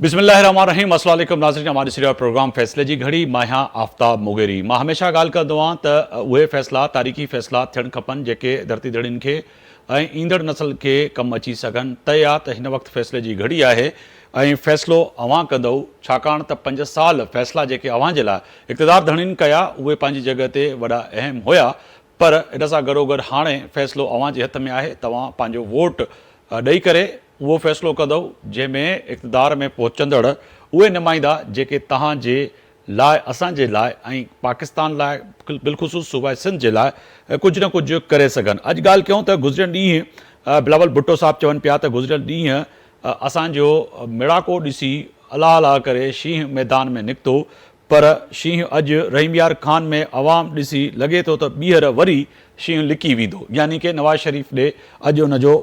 बिस्मिल्लाहिर्रहमानिर्रहीम। अस्सलाम वालेकुम नाज़रीन, हमारी सीरियल प्रोग्राम फ़ैसले जी घड़ी मां आहियां आफ्ताब मुगेरी। मां हमेशह ॻाल्हि कंदो आहियां त उहे फ़ैसिला तारीख़ी फ़ैसिला थियणु खपनि जेके धरती धड़ियुनि खे ऐं ईंदड़ नसल खे कमु अची सघनि। तय आहे त हिन वक़्तु फ़ैसिले जी घड़ी आहे ऐं फ़ैसिलो अवां कंदव, छाकाणि त 5 साल फ़ैसिला जेके अवां जे लाइ इक़्तिदार धड़ियुनि कया उहे पंहिंजी जॻह ते वॾा अहम हुया, पर इन सां गॾोगॾु हाणे फ़ैसिलो अवां जे हथ में आहे। तव्हां पंहिंजो वोट ॾेई करे उहो फ़ैसिलो कंदव जंहिंमें इक़्तिदार में पहुचंदड़ उहे नुमाइंदा जेके तव्हांजे लाइ, असांजे लाइ ऐं पाकिस्तान लाइ, बिलख़ुसूस सूबाए सिंध जे लाइ कुझु न कुझु करे सघनि। अॼु ॻाल्हि कयूं त गुज़िरियल ॾींहुं बिलावल भुट्टो साहिबु चवनि पिया त गुज़िरियल ॾींहुं असांजो मिड़ाको ॾिसी अलाह अलाह करे शींहुं मैदान में निकितो, पर शींहुं अॼु रहीम यार ख़ान में अवाम ॾिसी लॻे थो त ॿीहर वरी शींहुं लिकी वेंदो, यानी कि नवाज़ शरीफ़ ॾे अॼु उनजो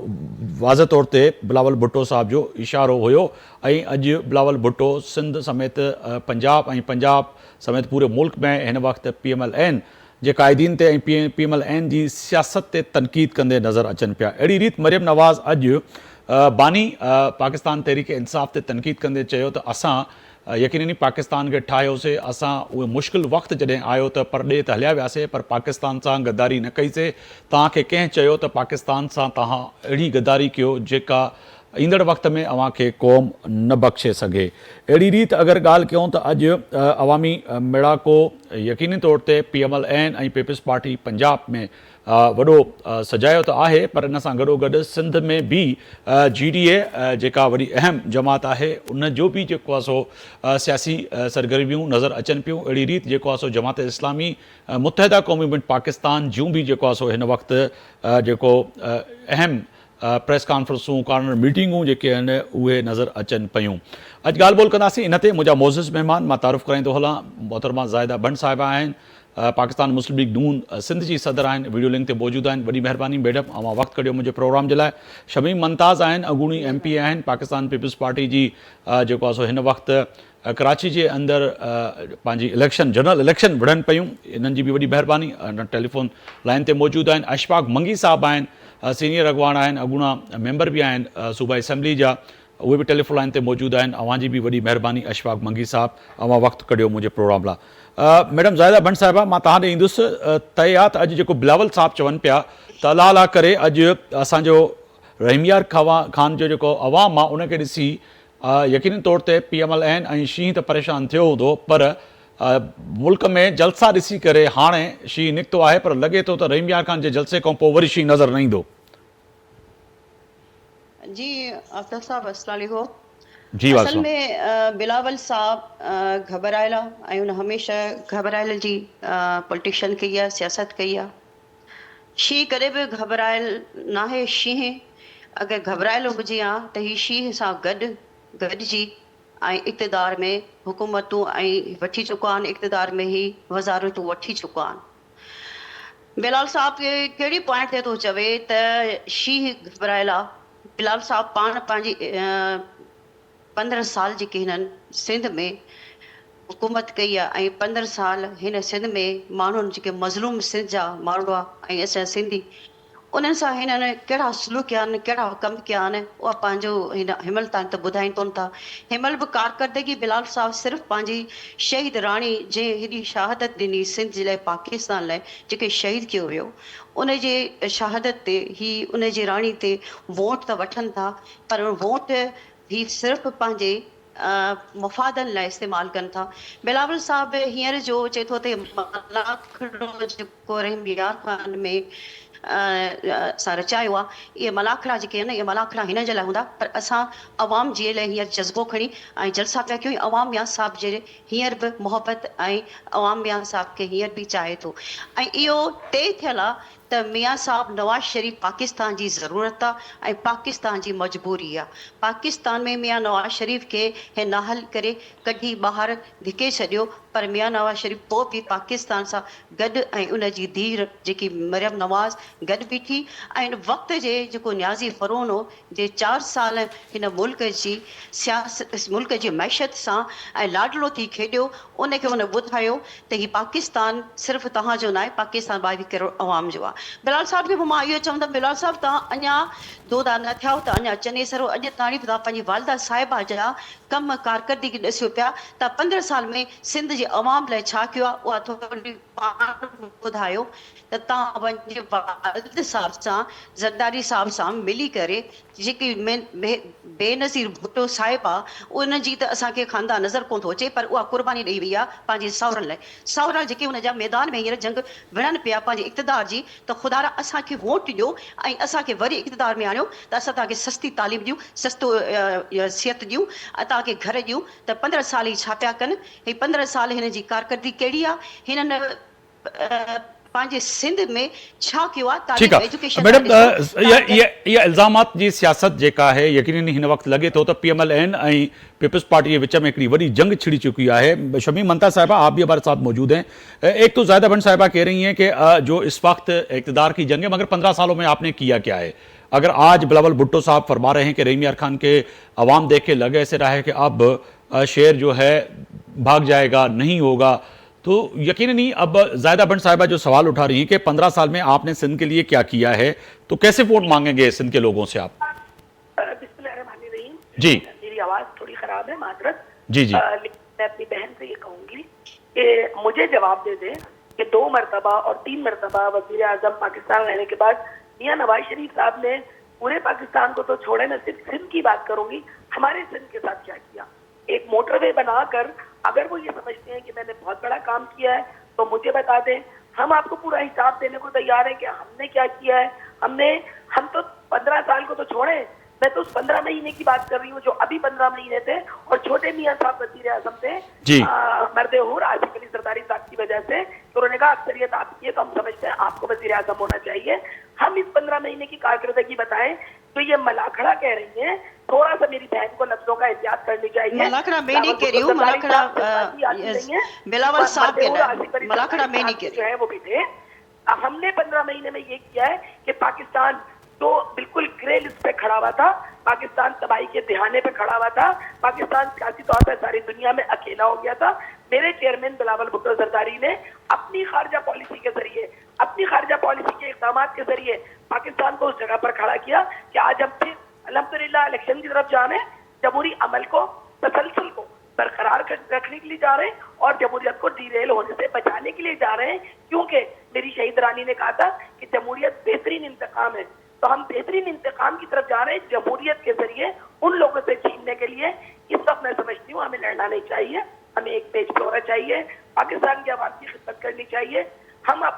वाज़ तौर ते बिलावल भुट्टो साहिब जो इशारो हुयो। ऐं अॼु बिलावल भुट्टो सिंध समेत पंजाब ऐं पंजाब समेत पूरे मुल्क में हिन वक़्तु PMLN जे क़ाइदीन ते ऐं PMLN जी सियासत ते तनक़ीद कंदे नज़र अचनि पिया। अहिड़ी रीति मरियम नवाज़ अॼु बानी पाकिस्तान तहरीक इंसाफ़ ते तनक़ीद कंदे चयो त असां यकीनी पाकिस्तान खे ठाहियोसीं, असां उहे मुश्किल वक़्तु जॾहिं आयो त परॾे त हलिया वियासीं, पर पाकिस्तान सां गद्दारी न कईसीं। तव्हांखे कंहिं चयो त पाकिस्तान सां तव्हां अहिड़ी गद्दारी कयो जेका ईंदड़ वक़्त में अव्हां खे क़ौम न बख़्शे सघे। अहिड़ी रीति अगरि ॻाल्हि कयूं त अॼु अवामी मिड़ाको यकीनी तौर ते PMLN ऐं पीपल्स पार्टी पंजाब में वॾो सजायो त आहे, पर इन सां गॾोगॾु सिंध में बि GDA जेका वॾी अहम जमात आहे उन जो बि जेको आहे सो सियासी सरगर्मियूं नज़र अचनि पियूं। अहिड़ी रीति जेको आहे सो जमात इस्लामी मुत्तहिदा क़ौमी मुल्क पाकिस्तान जूं बि जेको आहे सो हिन वक़्तु जेको अहम प्रेस कॉन्फ्रेंसूं, कॉर्नर मीटिंगूं जेके आहिनि उहे नज़र अचनि पियूं। अॼु ॻाल्हि ॿोल कंदासीं इन ते। मुंहिंजा मोज़िज़ महिमान, मां तारुफ़ कराईंदो हलां, मोहतरमा ज़ाहिदा बंड साहिबा आहिनि, पाकिस्तान मुस्लिम लीग नून सिंध जी सदर आहिनि, वीडियो लिंक ते मौजूदु आहिनि। वॾी महिरबानी मैडम, अवां वक़्तु कढियो मुंहिंजे प्रोग्राम जे लाइ। शमीम मुमताज़ आहिनि, अॻूणी MP आहिनि, पाकिस्तान पीपल्स पार्टी जी जेको आहे सो हिन वक़्तु कराची जे अंदरि पंहिंजी जनरल इलेक्शन विढ़नि पियूं, इन्हनि जी बि वॾी महिरबानी। टेलीफोन लाइन ते मौजूदु आहिनि अशफाक मंगी साहिबु आहिनि, सीनियर अॻवान आहिनि, अॻूणा मेंबर बि आहिनि सूबाई असेंबली जा, उहे बि टेलीफोन लाइन ते मौजूदु आहिनि। अवां जी बि वॾी महिरबानी अशफाक मंगी साहिबु, अवां वक़्तु कढियो मुंहिंजे प्रोग्राम लाइ। मैडम ज़ाहिदा बंड साहिबा, मां तव्हां ॾे ईंदुसि। तय आहे त अॼु जेको बिलावल साहिबु चवनि पिया त अलाह अलाह करे अॼु असांजो रहीम यार ख़ान जो जेको अवाम आहे उनखे ॾिसी यकीनी तौर ते PMLN ऐं शींहुं त परेशान थियो हूंदो, पर मुल्क में जलसा ॾिसी करे हाणे शींहुं निकितो आहे, पर लॻे थो त रहीम यार ख़ान जे जलसे खां पोइ वरी शींहुं नज़र न ईंदो। जी आफ्ताब साहब अस्सलाम वालेकुम। जी असल में बिलावल साहब घबरायल आहे ऐं उन हमेशह घबरायल जी पॉलिटिशियन कई आहे, सियासत कई आहे। शींहुं कॾहिं बि घबरायल न आहे। शींहुं अगरि घबरायल हुजे हा त हीउ शींहुं सां गॾिजी ऐं इक़्तिदार में हुकूमतूं ऐं वठी चुका आहिनि, इक़्तिदार में ही वज़ारतूं वठी चुका आहिनि। बिलाल साहब खे कहिड़ी पॉइंट ते थो चवे त शींहुं घबरायल आहे? बिलाल साहब पाण पंहिंजी 15 साल जेके हिननि सिंध में हुकूमत कई आहे ऐं 15 साल हिन सिंध में माण्हुनि जेके मज़लूम सिंध जा माण्हू आहे ऐं असांजा सिंधी, उन्हनि सां हिननि कहिड़ा सलूक कया आहिनि, कहिड़ा कमु कया आहिनि, उहा पंहिंजो हिनमहिल ताईं त ॿुधाइनि कोन था। हिनमहिल बि कारकर्दगी बिलाल साहब सिर्फ़ु पंहिंजी शहीद राणी जंहिं हेॾी शहादत ॾिनी सिंध जे लाइ, पाकिस्तान लाइ, जेके शहीद कयो वियो, उन जे शहादत ते ही उन जी राणी ते वोट त वठनि था, पर वोट ही सिर्फ़ु पंहिंजे मुफ़ादनि लाइ इस्तेमालु कनि था। बिलावल साहब हींअर जो चए थो त मलाखड़ो जेको रहीम यार ख़ान में सां रचायो आहे, इहे मलाखड़ा जेके आहिनि, इहे मलाखड़ा हिन जे लाइ हूंदा, पर असां अवाम जे लाइ हींअर जज़्बो खणी ऐं जलसा पिया कयूं। अवाम मियां साहब जे हींअर बि मोहबत ऐं अवाम मियां साहब खे हींअर बि चाहे थो, ऐं इहो तय थियल आहे त मियां साहब नवाज़ शरीफ़ पाकिस्तान जी ज़रूरत आहे ऐं पाकिस्तान जी मजबूरी आहे। पाकिस्तान में मियां नवाज़ शरीफ़ खे हे नाहल करे कढी ॿाहिरि धिके छॾियो, पर मियां नवाज़ शरीफ़ पोइ बि पाकिस्तान सां गॾु ऐं उन जी धीअ जेकी मरियम नवाज़ गॾु बीठी ऐं वक़्त जे जेको न्याज़ी फ़रोन हो जे 4 साल हिन मुल्क जी सियासत, मुल्क जी मैशत सां ऐं लाडलो थी खेॾियो, उनखे उन ॿुधायो त हीउ पाकिस्तान सिर्फ़ु तव्हांजो न आहे, पाकिस्तान 22 करोड़ अवाम जो आहे। बिलाल साहब खे बि मां इहो चवंदमि, बिलाल साहब तव्हां अञा दोदा न थिया त अञा चने सरो अॼु ताणी बि तव्हां पंहिंजी वालदा साहिबा जा कम कारकर्दगी ॾिसियो पिया त 15 साल में सिंध जे अवाम लाइ छा कयो आहे, उहा थोरी पाण ॿुधायो त तव्हां पंहिंजे वालिद साहब सां ज़रदारी साहब सां मिली करे जेकी बेनज़ीर भुट्टो साहिब आहे उन जी त असांखे ख़ानदान नज़र कोन थो अचे, पर उहा क़ुर्बानी ॾेई वई आहे पंहिंजे साहुरनि लाइ। साहुरा जेके हुन जा मैदान में हींअर जंग विढ़नि पिया पंहिंजे इक़्तिदार जी, त ख़ुदा असांखे वोट ॾियो ऐं असांखे वरी इक़्तिदार में आणियो त असां तव्हांखे सस्ती तालीम ॾियूं, सस्तो सिहत ॾियूं, तव्हांखे घर ॾियूं। त 15 साल ई छा पिया कनि, ही 15 साल हिन जी कारकर्दगी कहिड़ी आहे, हिननि पंहिंजे सिंध में छा कयो आहे। ठीक है मैडम, ये इल्ज़ामात जी सियासत जेका है यकीनन हिन वक्त लगे तो PMLN ऐं पीपल्स पार्टी के विच में एक वही जंग छिड़ी चुकी है। शमीम मंता साहिबा, आप भी हमारे साथ मौजूद हैं। एक तो ज़ाहिदा बंड साहिबा कह रही हैं कि जो इस वक्त इक़्तिदार की जंग है, मगर 15 सालों में आपने किया क्या है। अगर आज बिलावल भुट्टो साहब फरमा रहे हैं कि रहीम यार खान के अवाम देख के लगे ऐसे रहा है कि अब शेर जो है भाग जाएगा, नहीं होगा, तो यकीनन ही अब ज़ाहिदा बंड साहिबा जो सवाल उठा रही हैं कि 15 साल में आपने सिंध के लिए क्या किया है, तो कैसे वोट मांगेंगे सिंध के लोगों से आप। बिस्मिल्लाहिर्रहमानिर्रहीम। जी, मेरी आवाज थोड़ी खराब है, माजरत। जी जी। मैं अपनी बहन से ये कहूंगी कि मुझे जवाब दे दे कि 2 मरतबा और 3 मरतबा वज़ीर आज़म पाकिस्तान रहने के बाद मियां नवाज शरीफ साहब ने पूरे पाकिस्तान को तो छोड़े, मैं सिर्फ सिंध की बात करूंगी, हमारे सिंध के साथ क्या किया। एक मोटरवे बनाकर अगर वो ये समझते हैं कि मैंने बहुत बड़ा काम किया है तो मुझे बता दें, हम आपको पूरा हिसाब देने को तैयार हैं कि हमने क्या किया है। हम तो 15 साल को तो छोड़े, मैं तो उस 15 महीने की बात कर रही हूँ जो अभी 15 महीने थे और छोटे मियां साहब वज़ीर आज़म थे मर्दे हुर आसिफ अली जरदारी साहब की वजह से, तो उन्होंने कहा अक्सरियत आपकी है तो हम समझते हैं आपको वज़ीर आज़म होना चाहिए। हम इस 15 महीने की कारकर्दगी बताएं तो ये मलाखड़ा कह रही हैं, थोड़ा सा मेरी बहन को लफ्जों का एहतियात करनी चाहिए। मलाखड़ा मैं नहीं कह रही हूँ, मलाखड़ा बिलावल साहब कह रहे हैं, मलाखड़ा मैं नहीं कह रही। जो है वो भी थे। हमने 15 महीने में ये किया है कि पाकिस्तान तो बिल्कुल ग्रे लिस्ट पे खड़ा हुआ था, पाकिस्तान तबाही के दिहाने पे खड़ा हुआ था, पाकिस्तान सियासी तौर पर सारी दुनिया में अकेला हो गया था। मेरे चेयरमैन बिलावल भुट्टो जरदारी ने अपनी खारजा पॉलिसी के जरिए, अपनी खारजा पॉलिसी के इक़दाम के जरिए पाकिस्तान को उस जगह पर खड़ा किया कि आज हम फिर अल्हम्दुलिल्लाह इलेक्शन की तरफ जा रहे हैं, जमहूरी अमल को, तसलसल को बरकरार रखने के लिए जा रहे हैं और जमहूरियत को डीरेल होने से बचाने के लिए जा रहे हैं, क्योंकि मेरी शहीद रानी ने कहा था कि जमहूरियत बेहतरीन इंतकाम है। तो हम बेहतरीन इंतकाम की तरफ जा रहे हैं जमहूरियत के जरिए उन लोगों से छीनने के लिए। इस वक्त मैं समझती हूँ हमें लड़ना नहीं चाहिए, हमें एक पेज पे होना चाहिए, पाकिस्तान के आवाम की खिदमत करनी चाहिए। हम अब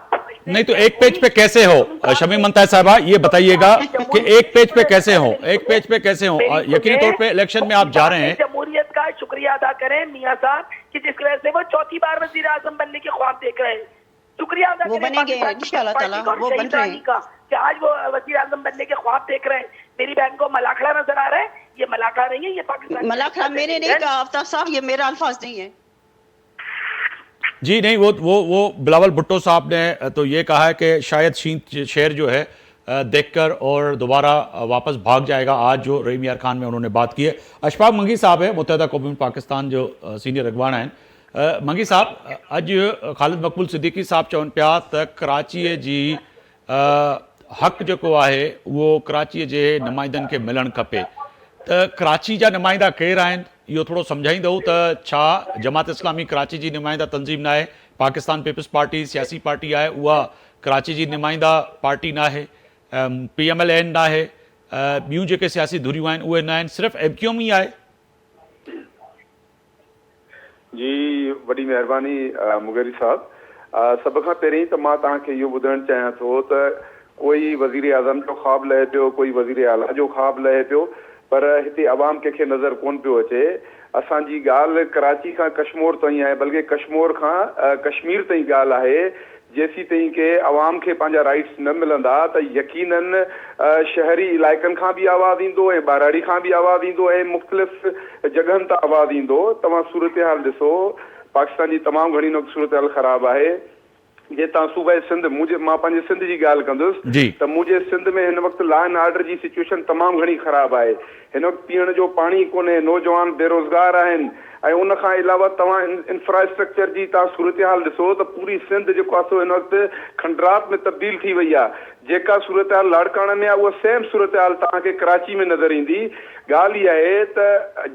नहीं तो एक पेज पे कैसे हो शमीम मंता साहिबा, ये बताइएगा कि एक पेज पे कैसे हो, एक पेज पे कैसे हो। यकीनी तौर पे इलेक्शन में आप जा रहे हैं। जमहूरियत का शुक्रिया अदा करें मियां साहब कि जिस वजह से वो 4थी बार वजीर आजम बनने के ख्वाब देख रहे हैं। शुक्रिया अदा वो बनेंगे इंशाअल्लाह ताला, वो बन रहे हैं कि आज वो वजीर आजम बनने के ख्वाब देख रहे हैं। मेरी बहन को मलाखड़ा नजर आ रहा है, ये मलाखड़ा नहीं है, ये पाकिस्तान मलाखड़ा मैंने नहीं कहा आफ्ताब साहब, ये मेरा अल्फाज नहीं है। जी नहीं, वो बिलावल भुट्टो साहब ने तो ये कहा है कि शायद शेर जो है देखकर और दोबारा वापस भाग जाएगा। आज जो रहीम यार खान में उन्होंने बात की है। अशफाक मंगी साहब है मुत्तहिदा कौम पाकिस्तान जो सीनियर अगवाना हैं। मंगी साहब, अॼु ख़ालिद मक़बूल सिद्दीकी साहब चवनि पिया त कराचीअ जी हक़ जेको आहे उहो कराचीअ जे नुमाइंदनि खे मिलणु खपे, त कराची जा नुमाइंदा केरु आहिनि इहो थोरो सम्झाईंदव त छा जमात इस्लामी कराची जी नुमाइंदा तंज़ीम न आहे, पाकिस्तान पीपल्स पार्टी सियासी पार्टी आहे उहा कराची जी नुमाइंदा पार्टी न आहे, PMLN न आहे, ॿियूं जेके सियासी धुरियूं आहिनि उहे न आहिनि, सिर्फ़ु MQM ई आहे। जी वॾी महिरबानी मुगेरी साहब। सभ खां पहिरीं त मां तव्हांखे इहो ॿुधाइणु चाहियां थो त कोई वज़ीर आज़म जो ख़्वाबु लहे पियो, कोई वज़ीर आला जो ख़्वाबु लहे पियो, पर हिते अवाम कंहिंखे नज़र कोन पियो अचे। असांजी ॻाल्हि कराची खां कश्मीर ताईं आहे, बल्कि कश्मीर खां कश्मीर ताईं ॻाल्हि आहे। जेसी ताईं के अवाम खे पंहिंजा राइट्स न मिलंदा त यकीनन शहरी इलाइक़नि खां बि आवाज़ ईंदो ऐं ॿाराड़ी खां बि आवाज़ ईंदो ऐं मुख़्तलिफ़ जॻहनि तां आवाज़ ईंदो। तव्हां सूरत हाल ॾिसो, पाकिस्तान जी तमामु घणी सूरत हाल ख़राबु आहे। जे तव्हां सूबे सिंध, मां पंहिंजे सिंध जी ॻाल्हि कंदुसि त मुंहिंजे सिंध में हिन वक़्तु लॉ एंड ऑर्डर जी सिचुएशन तमामु घणी ख़राबु आहे। हिन वक़्तु पीअण जो पाणी कोन्हे, नौजवान बेरोज़गार आहिनि, ऐं उन खां अलावा तव्हां इंफ्रास्ट्रक्चर जी तव्हां सूरत हाल ॾिसो त पूरी सिंध जेको आहे सो हिन वक़्तु खंडरात में तब्दील थी वई आहे। जेका सूरत हाल लाड़काणे में आहे उहा सेम सूरत हाल तव्हांखे कराची में नज़र ईंदी। ॻाल्हि इहा आहे त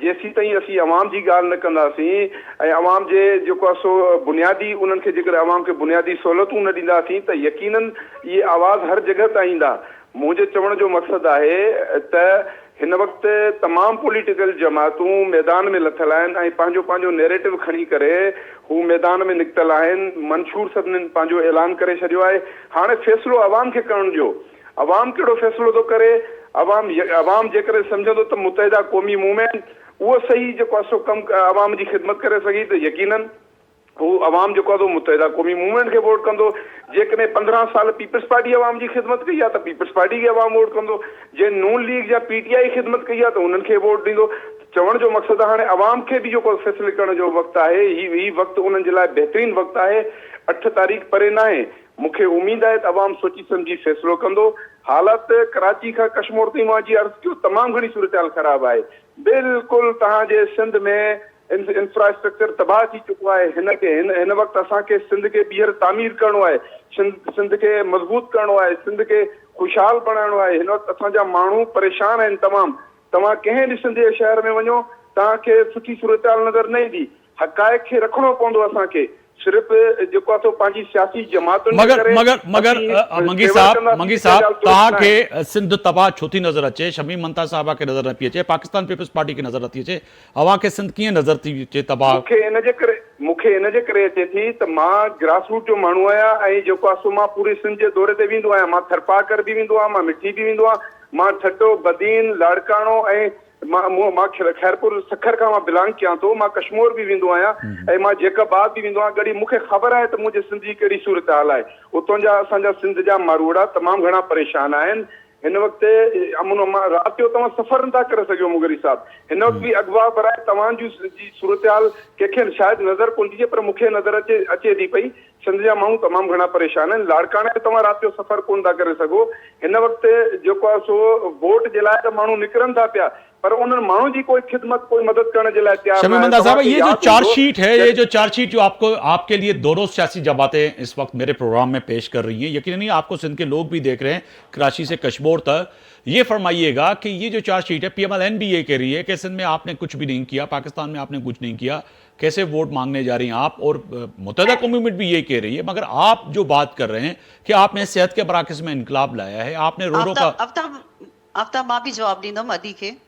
जेसीं ताईं असीं अवाम जी ॻाल्हि न कंदासीं ऐं अवाम जे जेको आहे सो बुनियादी उन्हनि खे जेकर अवाम खे बुनियादी सहूलियतूं न ॾींदासीं त यकीनन इहे आवाज़ हर जॻह ताईं ईंदा। मुंहिंजे चवण जो मक़सदु आहे त हिन वक़्तु तमामु पॉलिटिकल जमातूं मैदान में लथल आहिनि ऐं पंहिंजो पंहिंजो नैरेटिव खणी करे हू मैदान में निकितल आहिनि। मंशूर सभिनीनि पंहिंजो ऐलान करे छॾियो आहे। हाणे फ़ैसिलो अवाम खे करण जो। अवाम कहिड़ो फ़ैसिलो थो करे? अवाम जेकर सम्झंदो त मुतहिदा क़ौमी मूवमेंट उहो सही जेको आहे सो कमु अवाम जी ख़िदमत करे सघी त यकीनन हू अवाम जेको आहे मुतहिदा क़ौमी मूवमेंट खे वोट कंदो। जेकॾहिं 15 साल पीपल्स पार्टी अवाम जी ख़िदमत कई आहे त पीपल्स पार्टी खे अवाम वोट कंदो। जे नून लीग या PTI ख़िदमत कई आहे त उन्हनि खे वोट ॾींदो। चवण जो मक़सदु आहे हाणे अवाम खे बि जेको फ़ैसिले करण जो वक़्तु आहे ही वक़्तु उन्हनि जे लाइ बहितरीनु वक़्तु आहे। 8 तारीख़ परे न आहे। मूंखे उमेद आहे त अवाम सोची सम्झी फ़ैसिलो कंदो। हालात कराची खां कश्मीर ताईं मां जी अर्ज़ु कयो तमामु घणी सूरत हाल ख़राबु आहे। बिल्कुलु तव्हांजे सिंध में इंफ्रास्ट्रक्चर तबाह थी चुको आहे। हिन वक़्तु असांखे सिंध खे ॿीहर तामीर करणो आहे। सिंध खे मज़बूत करणो आहे। सिंध खे ख़ुशहाल बणाइणो आहे। हिन वक़्तु असांजा माण्हू परेशान आहिनि तमामु। तव्हां कंहिं बि सिंध जे शहर में वञो तव्हांखे सुठी सूरत हाल नज़र न ईंदी। हक़ाइक़ खे रखिणो पवंदो असांखे। सिर्फ़ जेको आहे पंहिंजी सियासी जमातुनि मगर मंगी साहब तव्हांखे सिंध तबाह छो थी नज़र अचे? शमीम मंता साहिबा खे नज़र न पई अचे, पाकिस्तान पीपल्स पार्टी खे नज़र नथी अचे, अव्हांखे सिंध कीअं नज़र थी अचे तबाह? मूंखे इन जे करे अचे थी त मां ग्रास रूट जो माण्हू आहियां ऐं जेको आहे सो मां पूरे सिंध जे दौरे ते वेंदो आहियां। मां थरपाकर बि वेंदो आहियां, मां मिठी बि वेंदो आहियां, मां ठटो बदीन लाड़काणो ऐं मां खैरपुर सखर खां मां बिलोंग कयां थो। मां कश्मीर बि वेंदो आहियां ऐं मां जेकाबाद बि वेंदो आहियां। गॾी मूंखे ख़बर आहे त मुंहिंजे सिंध जी कहिड़ी सूरत हाल आहे। उतां जा असांजा सिंध जा मारूड़ा तमामु घणा परेशान आहिनि। हिन वक़्तु राति जो तव्हां सफ़र नथा करे सघो मुगरी साहब। हिन वक़्तु बि अगवा बराए तव्हांजी सूरत हाल कंहिंखे शायदि नज़र कोन थी अचे पर मूंखे नज़र अचे थी पई। सिंध जा माण्हू तमामु घणा परेशान आहिनि। लाड़काणे ते तव्हां राति जो सफ़र कोन था करे सघो। हिन वक़्तु जेको आहे सो वोट जे लाइ त माण्हू निकिरनि था पिया पर उन्हनि माण्हू जी कोई खिदमत कोई मदद करण जे लाइ तैयार शमीम मंता साहब, ये जो चार्जशीट है, ये जो चार्जशीट जो आपके लिए दोनों सियासी जमातें इस वक्त मेरे प्रोग्राम में पेश कर रही हैं, यकीनन आपको सिंध के लोग भी देख रहे हैं कराची से कश्मीर तक, ये फरमाइएगा कि ये जो चार्जशीट है PMLN भी ये कह रही है कि सिंध में आपने कुछ भी नहीं किया, पाकिस्तान में आपने कुछ नहीं किया, कैसे वोट मांगने जा रही हैं आप? और मुत्तहिदा कौम भी ये कह रही है। मगर आप जो बात कर रहे हैं कि आपने सेहत के मराकज़ में इनकलाब लाया है, आपने रोडों का आफ्ताब मां भी जवाब ॾींदमि अदी खे।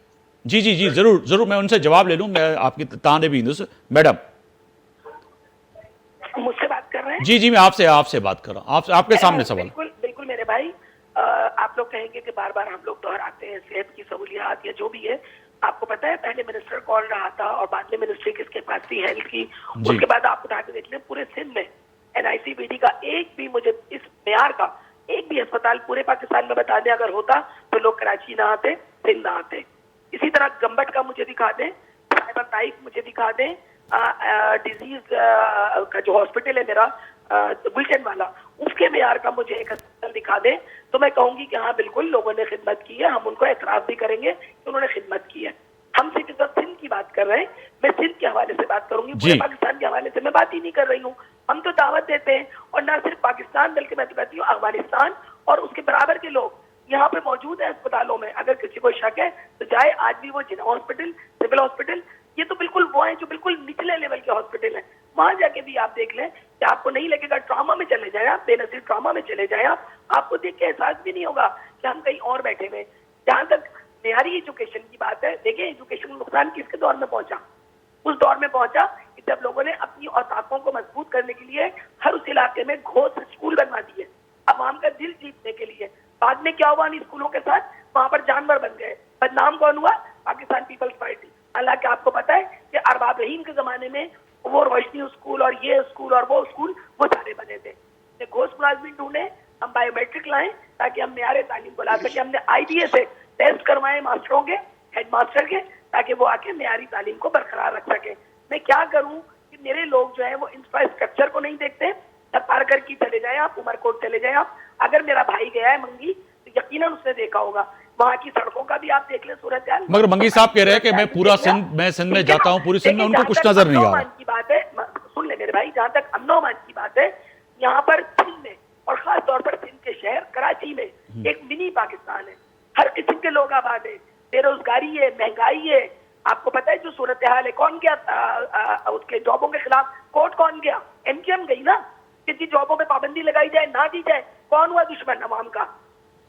जी जी जी जरूर मैं उनसे जवाब ले लूं। मैं आपकी ताने भी इंदुस। मैडम मुझसे बात कर रहे हैं? जी मैं आपसे बात कर रहा हूं। आपके सामने सवाल। बिल्कुल मेरे भाई, आप लोग कहेंगे कि बार बार हम लोग दोहराते हैं सेहत की सहूलियात या जो भी है। आपको पता है पहले मिनिस्टर कौन रहा था और बाद में मिनिस्ट्री किसके पास थी हेल्थ की? उसके बाद आप उठा के देख लें पूरे सिंध में NICVD का एक भी, मुझे इस मेयार का एक भी अस्पताल पूरे पाकिस्तान में बता दें अगर होता तो लोग कराची ना आते, सिंध ना आते। इसी तरह गंबट का मुझे दिखा दें, साइबर टाइप मुझे दिखा दें, डिजीज का जो हॉस्पिटल है मेरा गुलशन वाला, उसके मेयार का मुझे एक अस्पताल दिखा दें तो मैं कहूंगी कि हाँ बिल्कुल लोगों ने खिदमत की है। हम उनको एतराफ भी करेंगे कि उन्होंने खिदमत की है। हम सिर्फ इस वक्त सिंध की बात कर रहे हैं, मैं सिंध के हवाले से बात करूंगी, पूरे पाकिस्तान के हवाले से मैं बात ही नहीं कर रही हूँ। हम तो दावत देते हैं और न सिर्फ पाकिस्तान बल्कि मैं तो कहती हूँ अफगानिस्तान और उसके बराबर के लोग यहाँ पे मौजूद है अस्पतालों में। अगर किसी को शक है तो जाए, आज भी वो जिला हॉस्पिटल, सिविल हॉस्पिटल, ये तो बिल्कुल वो है जो बिल्कुल निचले लेवल के हॉस्पिटल है। वहां जाके भी आप देख लें कि आपको नहीं लगेगा। ट्रॉमा में चले जाए आप, बेनजीर ट्रॉमा में चले जाए आप, आपको देख के एहसास भी नहीं होगा कि हम कहीं और बैठे हुए। जहां तक मेयारी एजुकेशन की बात है, देखिए एजुकेशन का नुकसान किसके दौर में पहुंचा? उस दौर में पहुंचा कि जब लोगों ने अपनी औकातों को मजबूत करने के लिए हर उस इलाके में घोष स्कूल बनवा दिए अवाम का दिल जीतने के लिए। बाद में क्या हुआ? इन स्कूलों के साथ वहां पर जानवर बन गए। बदनाम कौन हुआ? Pakistan Peoples Party. हालांकि आपको पता है कि अरबाब रहीम के जमाने में वो रोशनी स्कूल और ये स्कूल और वो स्कूल वो सारे बने थे। घोष मुलाजमीन ढूंढे, हम बायोमेट्रिक लाएं ताकि हम मेयारे तालीम को ला सके। हमने IDA से टेस्ट करवाए मास्टरों के, हेड मास्टर के, ताकि वो आके मेयारी तालीम को बरकरार रख सके। मैं क्या करूं कि मेरे लोग जो है वो इंफ्रास्ट्रक्चर को नहीं देखते। पारकर की चले जाए आप, उमरकोट चले जाए आप, अगर मेरा भाई गया है मंगी तो यकीनन उसने देखा होगा वहां की सड़कों का भी आप देख लें सूरत हाल। मगर मंगी साहब कह रहे हैं कि मैं पूरा सिंध में जाता हूँ, पूरी सिंध में उनको कुछ नजर नहीं आ रहा। की बात है, सुन ले मेरे भाई, जहां तक अमन की बात है, यहाँ पर सिंध में और खास तौर पर सिंध के शहर कराची में एक मिनी पाकिस्तान है। हर किस्म के लोग आबाद है, बेरोजगारी है, महंगाई है। आपको पता है जो सूरत हाल है, कौन गया उसके जॉबों के खिलाफ कोर्ट? कौन गया? एमक्यूएम गई ना। किसी जॉबों पे पाबंदी लगाई जाए ना दी जाए, कौन हुआ दुश्मन अवाम का?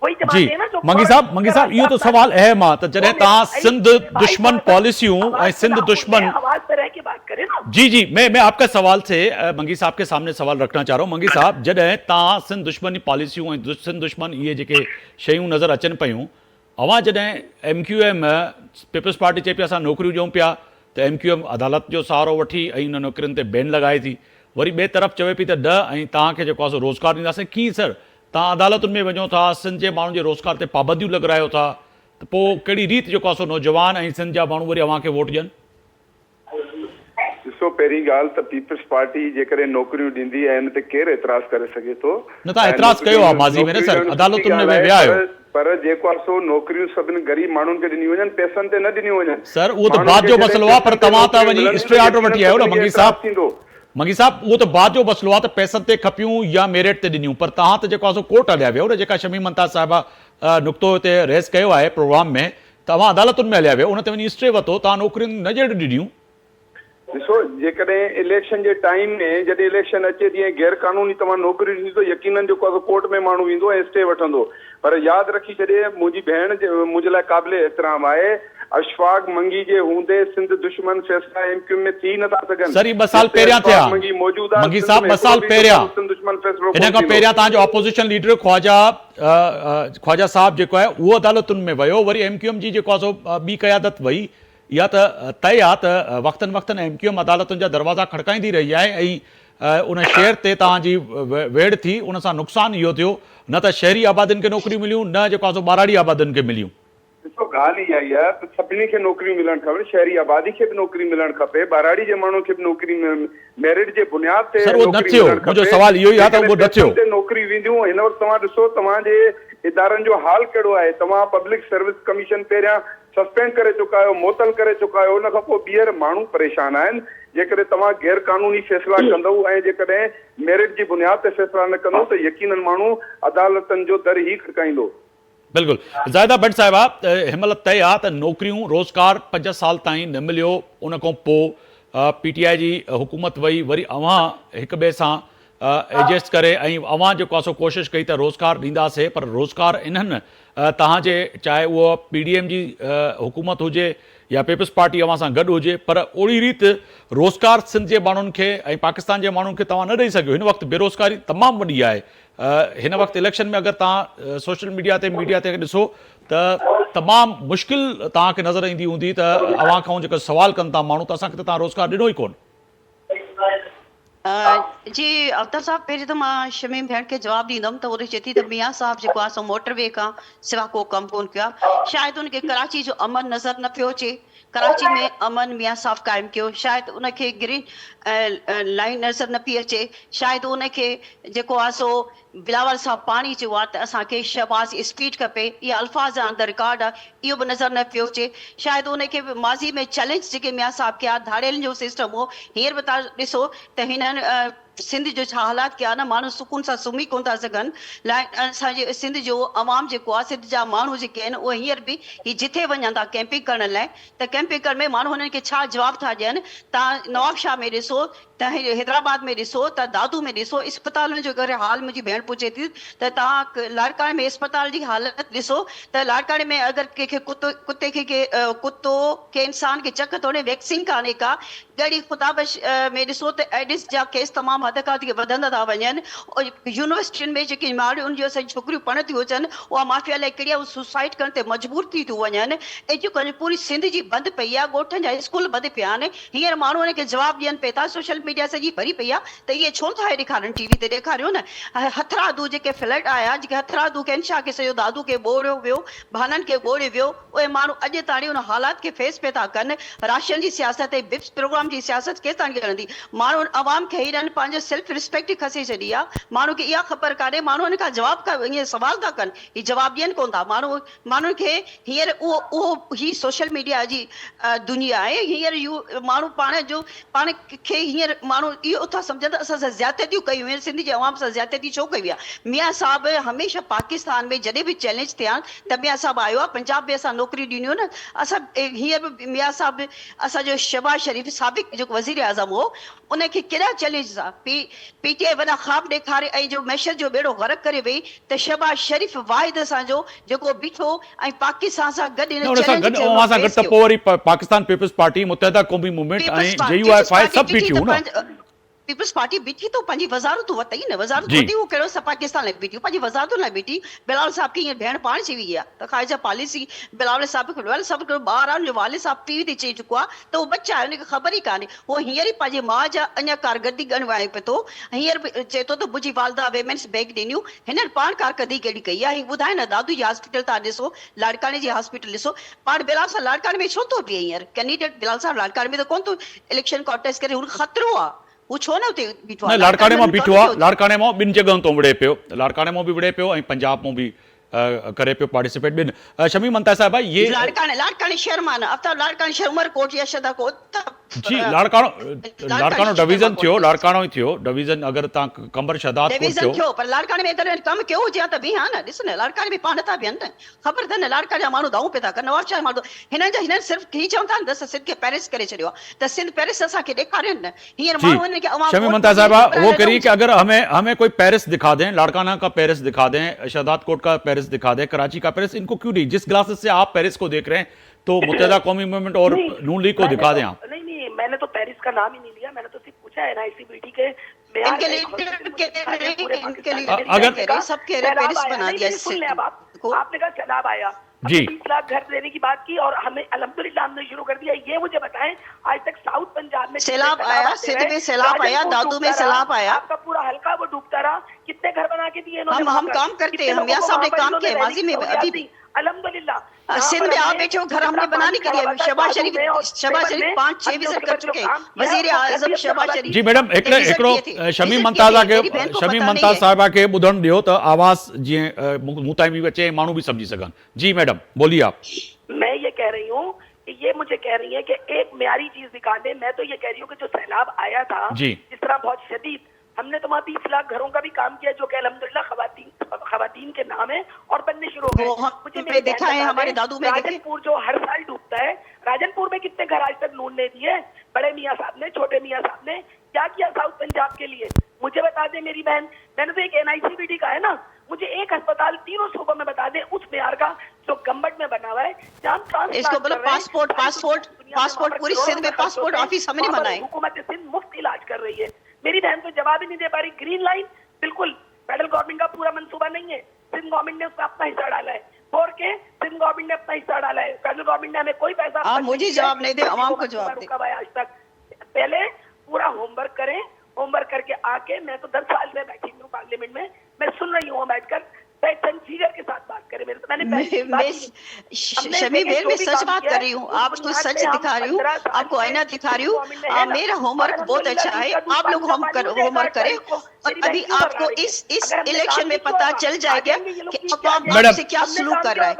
वही जमात है ना जो मंगी साहब इहो तो सवाल अहम आहे त जॾहिं तव्हां सिंध दुश्मन पॉलिसियूं ऐं सिंध दुश्मन आवाज पर रह के बात करें ना। जी मैं आपका सवाल से मंगी साहब के सामने सवाल रखना चाह रहा हूं। मंगी साहब, जॾहिं तव्हां सिंध दुश्मन पॉलिसियूं ऐं सिंध दुश्मन इहे जेके शयूं नज़र अचनि पियूं, अवां जॾहिं MQM पीपल्स पार्टी चए पिया असां नौकरियूं ॾियूं पिया त MQM अदालत जो सहारो वठी ऐं उन नौकरियुनि ते बैन लॻाए थी, वरी ॿिए तरफ़ चवे पई त ॾह ऐं तव्हांखे जेको आहे सो रोज़गार ॾींदासीं। कीअं सर तव्हां अदालतुनि में वञो था, सिंध जे माण्हुनि जे रोज़गार ते पाबंदियूं लॻारायो था, त पोइ कहिड़ी रीति जेको आहे सो नौजवान ऐं सिंध जा माण्हू वरी अव्हांखे वोट ॾियनि? ॾिसो, पहिरीं ॻाल्हि त पीपल्स पार्टी जेकॾहिं नौकरियूं ॾींदी आहे हिन ते केरु एतिराज़ करे सघे थो? न तव्हां एतिराज़ कयो आहे माज़ी में न सर, अदालतुनि में विया आहियो। पर जेको आहे सो नौकरियूं सभिनी ग़रीब माण्हुनि खे ॾिनियूं वञनि, पैसनि ते न ॾिनियूं वञनि। सर उहो त बाद जो मसइलो आहे, पर तव्हां त वञी स्टे ऑर्डर वठी आयो न मंगी साहब, उहो त बाद जो मसइलो आहे त पैसनि ते खपियूं या मेरिट ते ॾिनियूं, पर तव्हां त जेको आहे सो कोर्ट हलिया वियो न। जेका शमी मंता साहिबा नुक़्तो हिते रेज़ कयो आहे प्रोग्राम में, तव्हां अदालतुनि में हलिया वियो, उन ते वञी स्टे वरितो, तव्हां नौकरियूं न जहिड़ियूं ॾिनियूं। ॾिसो, जेकॾहिं इलेक्शन जे टाइम में जॾहिं इलेक्शन अचे तीअं गैर कानूनी तव्हां नौकरी ॾींदी त यकीनन जेको आहे कोर्ट में माण्हू वेंदो ऐं स्टे वठंदो। पर यादि रखी छॾे, मुंहिंजी भेण मुंहिंजे लाइ क़ाबिल एतिराम आहे, अशफाक मंगी जे हूंदे सिंध दुश्मन फैसला MQM में थी नथा सघनि। सर 2 साल पहिरियां थिया मंगी साहब, 2 साल पहिरियां। हिन खां पहिरियां तव्हांजो ऑपोजिशन लीडर ख्वाजा साहब जेको आहे उहो अदालतुनि में वियो, वरी MQM जी जेको आहे सो ॿी क़यादत वई। इहा त तय आहे त वक़्तनि MQM अदालतुनि जा दरवाज़ा खड़काईंदी रही आहे ऐं उन शहर ते तव्हांजी वेड़ थी, उन सां नुक़सानु इहो थियो, न त शहरी आबादियुनि खे नौकरियूं मिलियूं, न जेको आहे सो ॿाराड़ी आबादियुनि खे मिलियूं। ॾिसो, ॻाल्हि इहा ई आहे त सभिनी खे नौकरियूं मिलणु खपे, शहरी आबादी खे बि नौकरी मिलणु खपे, ॿाराड़ी जे माण्हू खे बि नौकरी मेरिट जे बुनियाद ते मुंहिंजो सवाल इहो ई आहे त उहो न थियो। नौकरी वेंदियूं। हिन वक़्तु तव्हां ॾिसो, तव्हांजे इदारनि जो हाल कहिड़ो आहे। तव्हां पब्लिक सर्विस कमीशन पहिरियां सस्पेंड करे चुका आहियो, मुअतल करे चुका आहियो, उन खां पोइ ॿीहर माण्हू परेशान आहिनि। जेकॾहिं तव्हां गैर कानूनी फैसला कंदव ऐं जेकॾहिं मेरिट जी बुनियाद ते फैसला न कंदव त यकीनन माण्हू अदालतनि जो दर ई खड़काईंदो। बिल्कुलु ज़ाहिदा भट्ट साहिबा, हिनमहिल तय आहे त नौकरियूं रोज़गार 5 साल ताईं न मिलियो, उन खां पोइ PTI जी हुकूमत वई, वरी अव्हां हिक ॿिए सां एडजस्ट करे ऐं अव्हां जेको आहे सो कोशिशि कई त रोज़गार ॾींदासीं, पर रोज़गार इन्हनि तव्हांजे चाहे उहो PDM जी हुकूमत हुजे या पीपल्स पार्टी अव्हां सां गॾु हुजे, पर ओड़ी रीति रोज़गार सिंध जे माण्हुनि खे ऐं पाकिस्तान जे माण्हुनि खे तव्हां न ॾेई सघियो। हिन वक़्तु बेरोज़गारी तमामु वॾी आहे। हिन वक़्तु इलेक्शन में अगरि तव्हां सोशल मीडिया ते ॾिसो त तमामु मुश्किल तव्हांखे नज़र ईंदी हूंदी त अव्हां खां जेको सवाल कनि था माण्हू त असांखे त तव्हां रोज़गार ॾिनो ई कोन। जी अख्तर साहब, पहिरीं त मां शमीम भेण खे जवाबु ॾींदमि त उहे चए थी त मियां साहब जेको आहे सो मोटरवे खां सिवा को कमु कोन कयो आहे। शायदि उनखे कराची जो अमन नज़र न पियो अचे, कराची में अमन मियां साहब क़ाइमु कयो, शायदि उनखे ग्रीन लाइन नज़र न पई अचे, शायदि उनखे जेको आहे सो बिलावल साहब पाणी चयो आहे त असांखे शहबाज़ स्पीड खपे, इहा अल्फाज़ अंदरि रिकॉर्ड आहे, इहो बि नज़र न पियो अचे। शायदि उनखे माज़ी में चैलेंज जेके मियां साहब कया, धाड़ेलनि जो सिस्टम हो, हींअर बि तव्हां ॾिसो त हिननि सिंध जो छा हालात कया न, माण्हू सुकून सां सुम्ही कोन था सघनि। असांजे सिंध जो अवाम जेको आहे, सिंध जा माण्हू जेके आहिनि उहे हींअर बि जिथे वञनि था कैंपिंग करण लाइ, त कैंपिंग करण में माण्हू हुननि खे छा जवाबु था ॾियनि। तव्हां नवाबशाह में ॾिसो, त हैदराबाद में ॾिसो, त दादू में ॾिसो, इस्पतालुनि जो करे हाल मुंहिंजी भेण पुछे थी त तव्हां लाड़काणे में इस्पताल जी हालत ॾिसो, त लाड़काणे में अगरि कंहिंखे कुते खे कुतो के इंसान खे चक थोड़े वैक्सीन कान्हे का, ॻड़ी ख़ुदाबश में ॾिसो त एडिस जा केस तमामु हद खां वधंदा था वञनि। यूनिवर्सिटियुनि में जेकी माड़ियुनि जो असांजी छोकिरियूं पढ़ थियूं अचनि, उहा माफ़िया लाइ कहिड़ी आहे सुसाइड करण ते मजबूर थी थियूं वञनि। एजुकेशन पूरी सिंध जी बंदि पई आहे, ॻोठनि जा स्कूल बंदि पिया आहिनि। हींअर माण्हू हुनखे जवाबु ॾियनि पिया था, सोशल मीडिया सॼी भरी पई आहे, त इहे छो था ॾेखारनि, टीवी ते ॾेखारियो न। हथरादू जेके फ्लड आया, जेके हथरादू खे शा खे सॼो दादू खे ॿोड़ियो वियो, भाननि खे ॿोड़े वियो, उहे माण्हू अॼु ताणी उन हालात खे फेस पिया था कनि। राशन जी सियासत ऐं बिप्स प्रोग्राम जी सियासत केसि ताणी हलंदी? माण्हू अवाम खे हींअर पंहिंजा जो सेल्फ रिस्पेक्ट ही खसे छॾी आहे। माण्हू खे इहा ख़बर कान्हे, माण्हू हिन खां जवाब का ईअं सवाल था कनि, ही जवाब ॾियनि कोन था। माण्हुनि खे हींअर उहो ही सोशल मीडिया जी दुनिया आहे। हींअर माण्हू पाण खे हींअर माण्हू इहो था सम्झनि त असां सां ज़्यादतियूं कयूं आहिनि, सिंध जे अवाम सां ज़्यादती छो कई आहे। मियां साहब हमेशह पाकिस्तान में जॾहिं बि चैलेंज थिया त मियां साहब आयो आहे, पंजाब में असां नौकरी ॾिनियूं न। असां हींअर बि मियां साहब असांजो शहबाज शरीफ़ साबिक़ जेको वज़ीर आज़म हो, उनखे केॾा चैलेंज आहे। पीटीआई वॾा ख़्वाब ॾेखारे ऐं जो मैशर जो बेड़ो ग़रक़ करे वई त शहबाज शरीफ़ वाहिद असांजो जेको बीठो ऐं पाकिस्तान सां गॾु हिन उन सां गॾु अवां सां गॾु त पोइ वरी पाकिस्तान पीपल्स पार्टी, मुत्तहिदा क़ौमी मूवमेंट ऐं JUIFI सभु बीठियूं न। पीपल्स पार्टी बीठी तो पंहिंजी वज़ारतूं वतई न, वज़ारत जी। वती, उहो कहिड़ो सा पाकिस्तान लाइ बीठी, पंहिंजी वज़ारतुनि लाइ बीठी। बिलावल साहब खे हींअर भेण पाण चई वई आहे त ख़ारिजा पॉलिसी बिलावल साहब सभु ॿार आहे, वाले साहब टीवी ते चई चुको आहे त उहो बच्चा आहे, हुनखे ख़बर ई कान्हे। उहो हींअर ई पंहिंजे माउ जा अञा कारकर्दगी ॻणवाए पियो थो। हींअर बि चए थो त मुंहिंजी वालदा वेमेंस बैग ॾिनियूं, हिननि पाण कारकर्दगी कहिड़ी कई आहे। हीअ ॿुधाए न, दादू जी हॉस्पिटल तव्हां ॾिसो, लाड़काने जी हॉस्पिटल ॾिसो, पाण बिलावल साहब लाड़काने में छो थो बीहे। हींअर कैंडिडेट बिलावल साहब लाड़काने में त कोन थो इलेक्शन कॉन्टेस्ट करे, हुन ख़तरो आहे, वो छो न उते बीठो आहे। लाड़काने मां बीठो आहे, लाड़काने मां ॿिनि जॻहियुनि तो विड़े पियो, लाड़काने मां बि विड़े पियो ऐं पंजाब मां बि करे पियो पार्टिसिपेट ॿिनि। शमी मंता साहिबा, ये लाड़काने शहर मां न, आफ्ताब लाड़काने शहर उमरकोट या शदाकोट जी लाड़कानो डिवीजन थियो, लाड़कानो ई थियो डिवीजन। अगर तव्हां कंबर शहदाद डिवीजन थियो, पर लाड़काने में अगरि कमु कयो हुजे हा त बि हा न। ॾिस न, लाड़काने में पाण नथा बीहनि न, ख़बर अथनि न लाड़काने जा माण्हू दाऊं पिया था कनि। नवाज़ शाह माण्हू हिननि सिर्फ़ु ही चवनि था न त सिंध खे पेरिस करे छॾियो आहे, त सिंध पेरिस असांखे ॾेखारियनि न। हींअर माण्हू हिन खे शमी मंता साहिबा वो करी कि अगर हमें कोई पेरिस दिखा दें, लाड़काना का पेरिस दिखा दें, शहदाद कोट का पेरिस दिखा दें, कराची का पेरिस, इनको क्यों नहीं? जिस ग्लासेस से आप पेरिस को देख रहे हैं तो मुत्तहिदा कौमी मूवमेंट और नून लीग को दिखा दें आप। नहीं, मैंने तो पेरिस का नाम ही नहीं लिया, मैंने तो सिर्फ पूछा है NICBT के अगर सब कह रहे पेरिस बना दिया इससे। आपने कहा सैलाब आया जी, 20 लाख घर देने की बात की और हमें अल्हम्दुलिल्लाह हमने शुरू कर दिया। ये मुझे बताएं, आज तक साउथ पंजाब में सैलाब आया, सिंध में सैलाब आया, दादू में सैलाब आया, आपका पूरा हल्का वो डूबता रहा। कितने घर बना के दिए हम काम करते हैं, हम यहाँ साहब ने काम किया माजी में, अभी भी अल्हम्दुलिल्लाह। सिंध में आप बैठे हो, घर हमने बनाने के लिए शहबाज शरीफ 5-6 विजिट कर चुके हैं, वजीर आजम शहबाज शरीफ। जी मैडम, हिकिड़ो शमी मंताज़ साहिबा खे ॿुधणु ॾियो त आवाज़ जीअं मूं ताईं बि अचे, माण्हू भी समझी सघनि। जी मैडम बोलिए आप। मैं ये कह रही हूँ कि ये मुझे कह रही है कि एक म्यारी चीज दिखा दे। मैं तो ये कह रही हूँ कि जो सैलाब आया था जिस तरह बहुत शदीद, हमने तो वहाँ 20 लाख घरों का भी काम किया जो कि अल्हम्दुलिल्लाह खवातीन के नाम है और बनने शुरू हो गए। मुझे देखा है हमारे दादू में, राजनपुर जो हर साल डूबता है, राजनपुर में कितने घर आज तक नून ने दिए, बड़े मियाँ साहब ने, छोटे मियाँ साहब ने क्या किया साउथ पंजाब के लिए, मुझे बता दे मेरी बहन। मैंने तो एक NICBT का है ना, मुझे एक अस्पताल तीनों सूबों में बता दे उस मेयार का जो गम्बट में बना हुआ है, जहाँ इसको बोलो पासपोर्ट पूरी सिंध में पासपोर्ट ऑफिस हमने बनाए, हुकूमत सिंध मुफ्त इलाज कर रही है। मेरी बहन तो जवाब ही नहीं दे पा रही। ग्रीन लाइन बिल्कुल फेडरल गवर्नमेंट का पूरा मंसूबा नहीं है, सिंध गवर्नमेंट ने उसका अपना हिस्सा डाला है। और के सिंध गवर्नमेंट ने अपना हिस्सा डाला है, फेडरल गवर्नमेंट ने हमें कोई पैसा मुझे जवाब नहीं दे, आवाम को जवाब दे। आज तक पहले पूरा होमवर्क करें, होमवर्क करके आके, मैं तो 10 साल से बैठी हूँ पार्लियामेंट में, मैं सुन रही हूँ बैठकर, फिगर के साथ बात करें। मेरे तो मैंने शमी बेर में सच बात कर रही हूँ, आपको सच दिखा रही हूँ, आपको आईना दिखा रही हूँ। मेरा होमवर्क बहुत अच्छा है, आप लोग होमवर्क करें और अभी आपको इस इलेक्शन में पता चल जाएगा कि अवाम से क्या सलूक कर रहा है।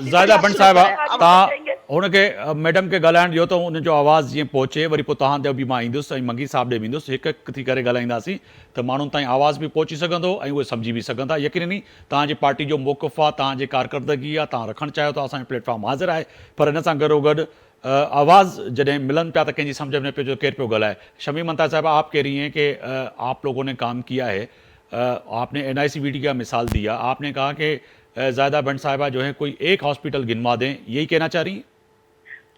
ज़ाहिदा बंड साहिबा, तव्हां हुनखे मैडम खे ॻाल्हाइण ॾियो त हुनजो आवाज़ जीअं पहुचे, वरी पोइ तव्हां ते बि मां ईंदुसि ऐं मंगी साहब ॾे वेंदुसि, हिकु थी करे ॻाल्हाईंदासीं त माण्हुनि ताईं आवाज़ बि पहुची सघंदो ऐं उहे सम्झी बि सघंदा। यकीनी तव्हांजी पार्टी जो मौक़िफ़ आहे, तव्हांजी कारकर्दगी आहे, तव्हां रखणु चाहियो था, असांजो प्लेटफॉर्म हाज़िर आहे, पर हिन सां गॾोगॾु आवाज़ जॾहिं मिलनि पिया त कंहिंजी सम्झ में न पियो जो केरु पियो ॻाल्हाए। शमी मंता साहिबा, आप कह रही हैं कि आप लोगों ने काम किया है, आपने NICBT का मिसाल दिया, आपने कहा कि ज़ाहिदा बंड साहिबा जो है कोई एक हॉस्पिटल गिनवा दें, यही कहना चाह रही हैं?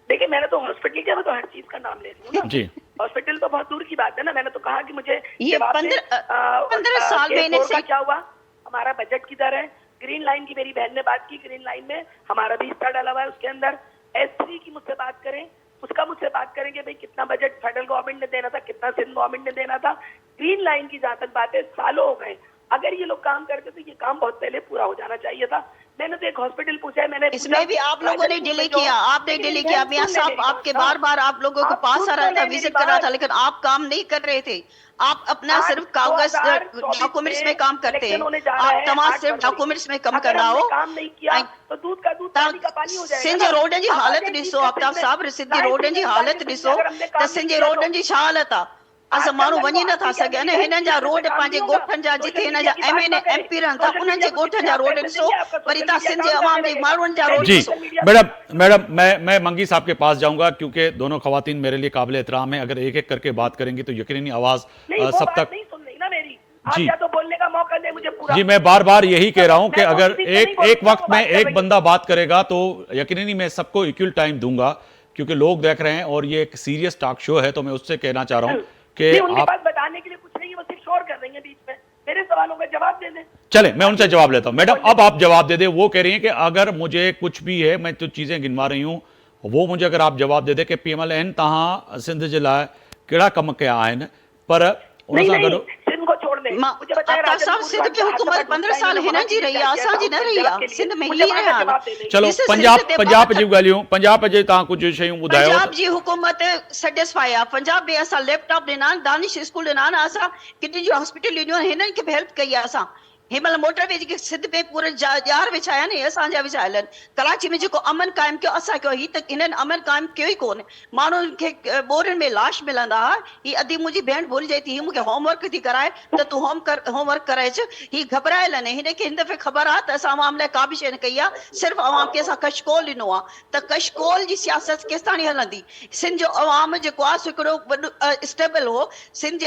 देखिए, मैंने तो हॉस्पिटल क्या, मैं तो हर चीज का नाम ले रही हूँ जी। हॉस्पिटल तो बहुत दूर की बात है ना, मैंने तो कहा कि मुझे ये 15 साल में से क्या हुआ, हमारा बजट किधर है। ग्रीन लाइन की मेरी बहन ने बात की, ग्रीन लाइन में हमारा भी हिस्सा डाला हुआ है, उसके अंदर S3 की मुझसे बात करें, उसका मुझसे बात करें कि भाई कितना बजट फेडरल गवर्नमेंट ने देना था, कितना सिंध गवर्नमेंट ने देना था। ग्रीन लाइन की जहां तक बात है, सालों हो गए, अगर ये लोग काम करते तो ये काम बहुत पहले पूरा हो जाना चाहिए था। मैंने तो एक हॉस्पिटल पूछा है, मैंने इसमें भी आप लोगों ने डिले किया, आपने डिले किया। मियां साहब आपके बार बार आप लोगों को पास आ रहा था, विजिट कर रहा था, लेकिन आप काम नहीं कर रहे थे। आप अपना सिर्फ कागज डॉक्यूमेंट्स में काम करते हैं, आप तमाम सिर्फ डॉक्यूमेंट्स में कम कर रहा हो। काम नहीं किया तो दूध का दूध पानी का पानी हो जाएगा। सिंध रोडन जी हालत ॾिसो आफ्ताब साहब, सिंधी रोडन जी हालत ॾिसो त सिंधी रोडन जी छा हालत आहे। असां माण्हू वञी नथा सघनि, हिननि जा रोड पंहिंजे ॻोठनि जा जिथे हिन जा MLA MP रहनि था उन्हनि जे ॻोठनि जा रोड ॾिसो, वरी तव्हां सिंध जे अवाम जे माण्हुनि जा रोड जी ॾिसो। मैडम मैं मंगी साहब के पास जाऊंगा क्योंकि दोनों खवातीन मेरे लिए काबिल एहतराम है। अगर एक एक करके बात करेंगी तो यकीनन आवाज सब तक नहीं सुन रही ना मेरी, जी या तो बोलने का मौका दे मुझे पूरा। जी मैं बार बार यही कह रहा हूं कि अगर एक वक्त में एक बंदा बात करेगा तो यकीनन मैं सबको इक्वल टाइम दूंगा, क्योंकि लोग देख रहे हैं और ये एक सीरियस टॉक शो है। तो मैं उससे कहना चाह रहा हूं कि उनके आप पास बताने के लिए कुछ नहीं है, वो सिर्फ शोर कर रही है बीच में। मेरे सवालों का जवाब दे दें। चले मैं उनसे जवाब लेता हूं। मैडम अब आप जवाब दे दे। वो कह रही हैं कि अगर मुझे कुछ भी है, मैं तो चीजें गिनवा रही हूं, वो मुझे अगर आप जवाब दे दे कि PMLN तहां सिंध जे लाइ कहिड़ा कम कया आहिनि, पर उन सां गॾु सिंध को छोड़ दे। मुझे बताएं आफ्ताब साहब, सिंध की हुकूमत 15 साल हिननि जी रही आहे, असांजी न रही आहे। सिंध में ही रहिया आहिनि। चलो पंजाब जी ॻाल्हियूं, पंजाब जे तव्हां कुझु शयूं ॿुधायो। पंजाब जी हुकूमत सेटिस्फाई आहे। पंजाब में असां लैपटॉप ॾिना, दानिश स्कूल ॾिना, असां किडनी जो हॉस्पिटल ॾिनियूं, हिननि खे बि हेल्प कई आहे। असां हिमल मोटरवे जेके सिंध में पूरे ॼार विछाया आहिनि, असांजा विछायल आहिनि। कराची में जेको अमन क़ाइमु कयो असां कयो, ही त हिननि अमन क़ाइमु कयो ई कोन्हे। माण्हुनि खे ॿोरियुनि में लाश मिलंदा हुआ। ही अधी मुंहिंजी भेण भुलिजे थी, ही मूंखे होमवर्क थी कराए त तूं होमवर्क कराए अच। ही घबरायल आहिनि, हिनखे हिन दफ़े ख़बर आहे त असां अवाम लाइ का बि शइ न कई आहे, सिर्फ़ु अवाम खे असां कशकोल ॾिनो आहे। त कशकोल जी सियासत केसि ताणी हलंदी? सिंध जो अवाम जेको आहे हिकिड़ो वॾो स्टेबल हो। सिंध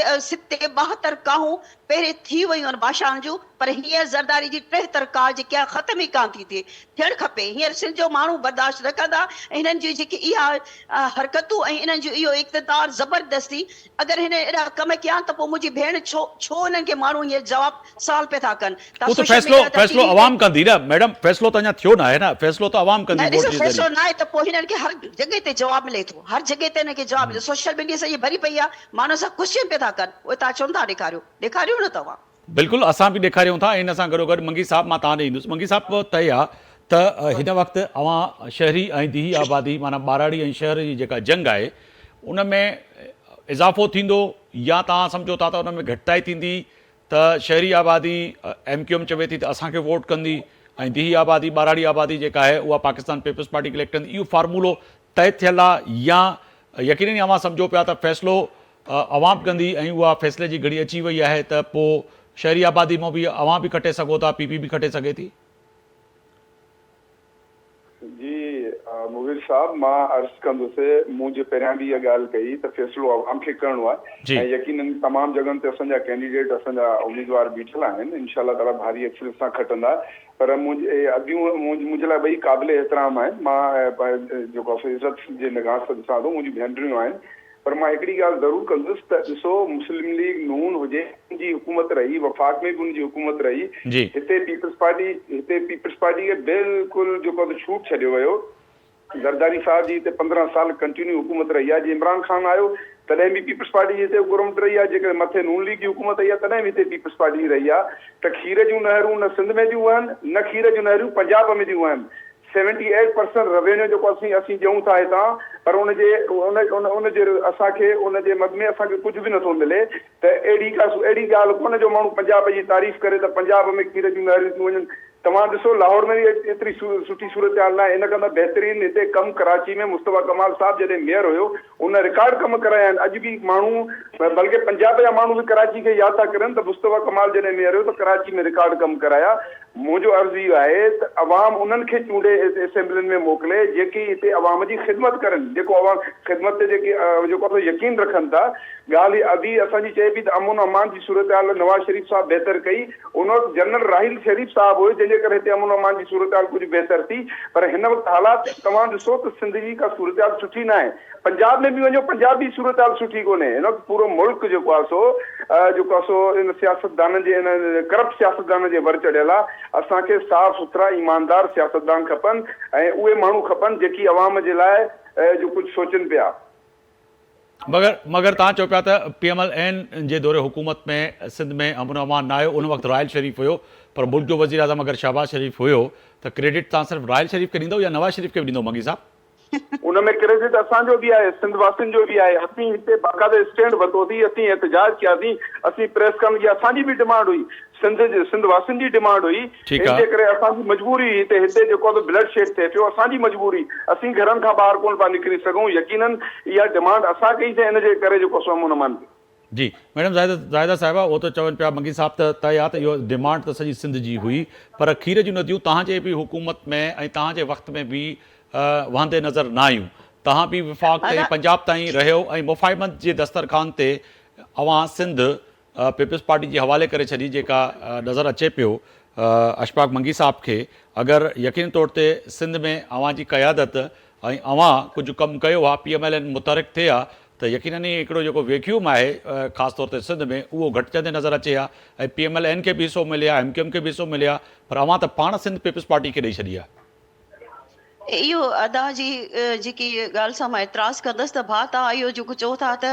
ते 72 काहूं पहिरें थी वयूं आहिनि बादशाहनि जूं, पर हींअर ज़रदारी जी 73 काह जेकी आहे ख़तम ई कान थी थिए, थियणु खपे। हींअर सिंध जो माण्हू बर्दाश्त न कंदा। हिननि जी जेकी इहा हरकतूं ऐं इन्हनि जो इहो इक़्तिदार ज़बरदस्ती, अगरि हिन एॾा कम कया त पोइ मुंहिंजी भेण छो हिननि खे माण्हू हींअर जवाब सवाल पिया था कनि। वो तो फैसलो अवाम कंदी न मैडम, फैसलो तो अञा थियो न आहे न, फैसलो तो अवाम कंदी। वोट जे फैसलो ज़रिए न आहे त पोइ हिननि खे हर जॻह ते जवाब मिले थो, हर जॻह ते हिनखे जवाब मिले। सोशल मीडिया सॼी भरी पई आहे, माण्हू सां क्वेश्चन पिया था कनि, उहे तव्हां चवनि था ॾेखारियो न तव्हां। बिल्कुलु असां बि ॾेखारियूं था। इन सां गॾोगॾु मंगी साहब मां तव्हां ॾे ईंदुसि। मंगी साहब तय आहे त हिन वक़्तु अवां शहरी ऐं दीही आबादी माना बाराड़ी ऐं शहर जी जेका जंग आहे उन में इज़ाफ़ो थींदो या तव्हां सम्झो था त उन में घटिताई थींदी, त शहरी आबादी MQM चवे थी त असांखे वोट कंदी ऐं दीही आबादी बाराड़ी आबादी जेका आहे उहा पाकिस्तान पीपल्स पार्टी खे इलेक्ट कंदी। इहो फार्मूलो तय थियल आहे या यकीनन अवां सम्झो पिया त फ़ैसिलो अवाम कंदी ऐं उहा फ़ैसिले जी घड़ी अची वई आहे त पोइ शहरी आबादी में भी अवां भी खटे सघो था, PP भी खटे सघे थी? जी मुगीर साहब, मां अर्ज़ु कंदुसि, मूं जे पहिरियां बि इहा ॻाल्हि कई त फ़ैसिलो अवाम खे करिणो आहे ऐं यकीनन तमामु जॻहनि ते असांजा कैंडिडेट, असांजा उम्मीदवार बीठल आहिनि, इंशाअल्लाह ताला भारी एक्सपीरियंस सां खटंदा। पर मुंहिंजे लाइ ॿई क़ाबिल एहतराम आहिनि। मां जेको इज़त जे निगाह सां ॾिसां थो, मुंहिंजी भेनरियूं आहिनि, पर मां हिकिड़ी ॻाल्हि ज़रूरु कंदुसि त ॾिसो, मुस्लिम लीग नून हुजे जी हुकूमत रही, वफ़ाक़ में बि उनजी हुकूमत रही, हिते पीपल्स पार्टी खे बिल्कुलु जेको छूट छॾियो वियो। ज़रदारी साहब जी हिते 15 साल कंटिन्यू हुकूमत रही आहे। जीअं इमरान ख़ान आयो तॾहिं बि पीपल्स पार्टी हिते हुकूमत रही आहे, जेकॾहिं मथे नून लीग जी हुकूमत रही आहे तॾहिं बि हिते पीपल्स पार्टी रही आहे। त खीर जूं नहरूं न सिंध में थियूं आहिनि, न खीर जूं नहरूं पंजाब में थियूं आहिनि। 78% रेवेन्यू जेको असीं ॾियूं था हितां, पर उनजे असांखे उनजे मद में असांखे कुझु बि नथो मिले। त अहिड़ी ॻाल्हि कोन्हे जो माण्हू पंजाब जी तारीफ़ करे त पंजाब में खीर जूं नहरूं थियूं वञनि। तव्हां ॾिसो, लाहौर में बि एतिरी सुठी सूरत हाल न आहे। इन खां बहितरीन हिते कमु कराची में मुस्तफ़ा कमाल साहब जॾहिं मेयर हुयो उन रिकॉर्ड कम कराया आहिनि। अॼु बि माण्हू, बल्कि पंजाब जा माण्हू बि कराची खे यादि था करनि त मुस्तफ़ा कमाल जॾहिं मेयर हुयो त कराची में रिकॉर्ड कम कराया। मुंहिंजो अर्ज़ु इहो आहे त अवाम उन्हनि खे चूंडे असेंबलियुनि में मोकिले जेकी हिते अवाम जी ख़िदमत करनि, जेको अवाम ख़िदमत ते जेको यकीन रखनि था। ॻाल्हि अभी असांजी चए पई त अमन अमान जी सूरत हाल नवाज़ शरीफ़ साहब बहितर कई, उन वक़्तु जनरल राहिल शरीफ़ साहब हुए, जंहिंजे करे हिते अमन अमान जी सूरत हाल कुझु बहितर थी। पर हिन वक़्तु हालात तव्हां ॾिसो त सिंध जी का सूरत हाल सुठी न आहे। पंजाब में बि वञो, पंजाब जी सूरत हाल सुठी कोन्हे। हिन वक़्तु पूरो मुल्क जेको आहे सो इन सियासतदाननि जे, इन करप्ट सियासतदान जे वर चढ़ियल आहे। असांखे साफ़ सुथरा ईमानदार सियासतदान खपनि ऐं उहे माण्हू खपनि जेकी अवाम जे लाइ जो कुझु सोचनि पिया। मगर तव्हां चओ पिया त PMLN जे दौरे हुकूमत में सिंध में अमन अमान न आयो, उन वक़्तु राहिल शरीफ़ हुयो, पर मुल्क जो वज़ीर आज़म अगरि शहबाज शरीफ़ हुयो त क्रेडिट तव्हां सिर्फ़ु राहिल शरीफ़ खे ॾींदव या नवाज़ शरीफ़ खे बि ॾींदव मंगी साहब? उनमें क्रेडिट असांजो बि आहे, सिंध वासियुनि जो बि आहे। असीं हिते बाक़ाइदा स्टैंड वरितोसीं, असीं एहतजाज कयासीं, असीं प्रेस कॉन्फ्रेंस, असांजी बि डिमांड हुई, सिंध वासियुनि जी डिमांड हुई। ठीकु आहे। इनजे करे असांजी मजबूरी हुई, हिते जेको आहे ब्लड शेड थिए पियो, असांजी मजबूरी, असीं घरनि खां ॿाहिरि कोन पिया निकिरी सघूं। यकीनन इहा डिमांड असां कईसीं, इनजे करे जेको असां अमन अमान जी मैडम ज़ाहिदा साहिबा, वो तो चवनि पिया मंगी साहब त तय आहे त इहो डिमांड त सॼी सिंध जी हुई, पर खीर जूं नदियूं तव्हांजे बि हुकूमत में ऐं तव्हांजे वक़्त में बि वहंदे नज़र न आयूं। तव्हां बि विफ़ाक़ ताईं पंजाब ताईं रहियो ऐं मुफ़ाहिमत जे दस्तरखान ते अवां सिंध पीपल्स पार्टी जे हवाले करे छॾी, जेका नज़र अचे पियो अशफाक मंगी साहब खे। अगरि यकीन तौर ते सिंध में अवां जी क़यादत ऐं अवां कुझु कमु कयो आहे, PMLN मुतहरिक थिए आहे, त यकीनन ई हिकिड़ो जेको वैक्यूम आहे ख़ासि तौर ते सिंध में, उहो घटिजंदे नज़र अचे हा। ऐं PMLN खे बि हिसो मिले हा, MQM खे बि हिसो मिले हा, पर अवां त पाण सिंध पीपल्स पार्टी खे ॾेई छॾी आहे। इहो अदा जी जेकी ॻाल्हि सां मां एतिराज़ कंदसि त भाउ तव्हां इहो जेको चओ था त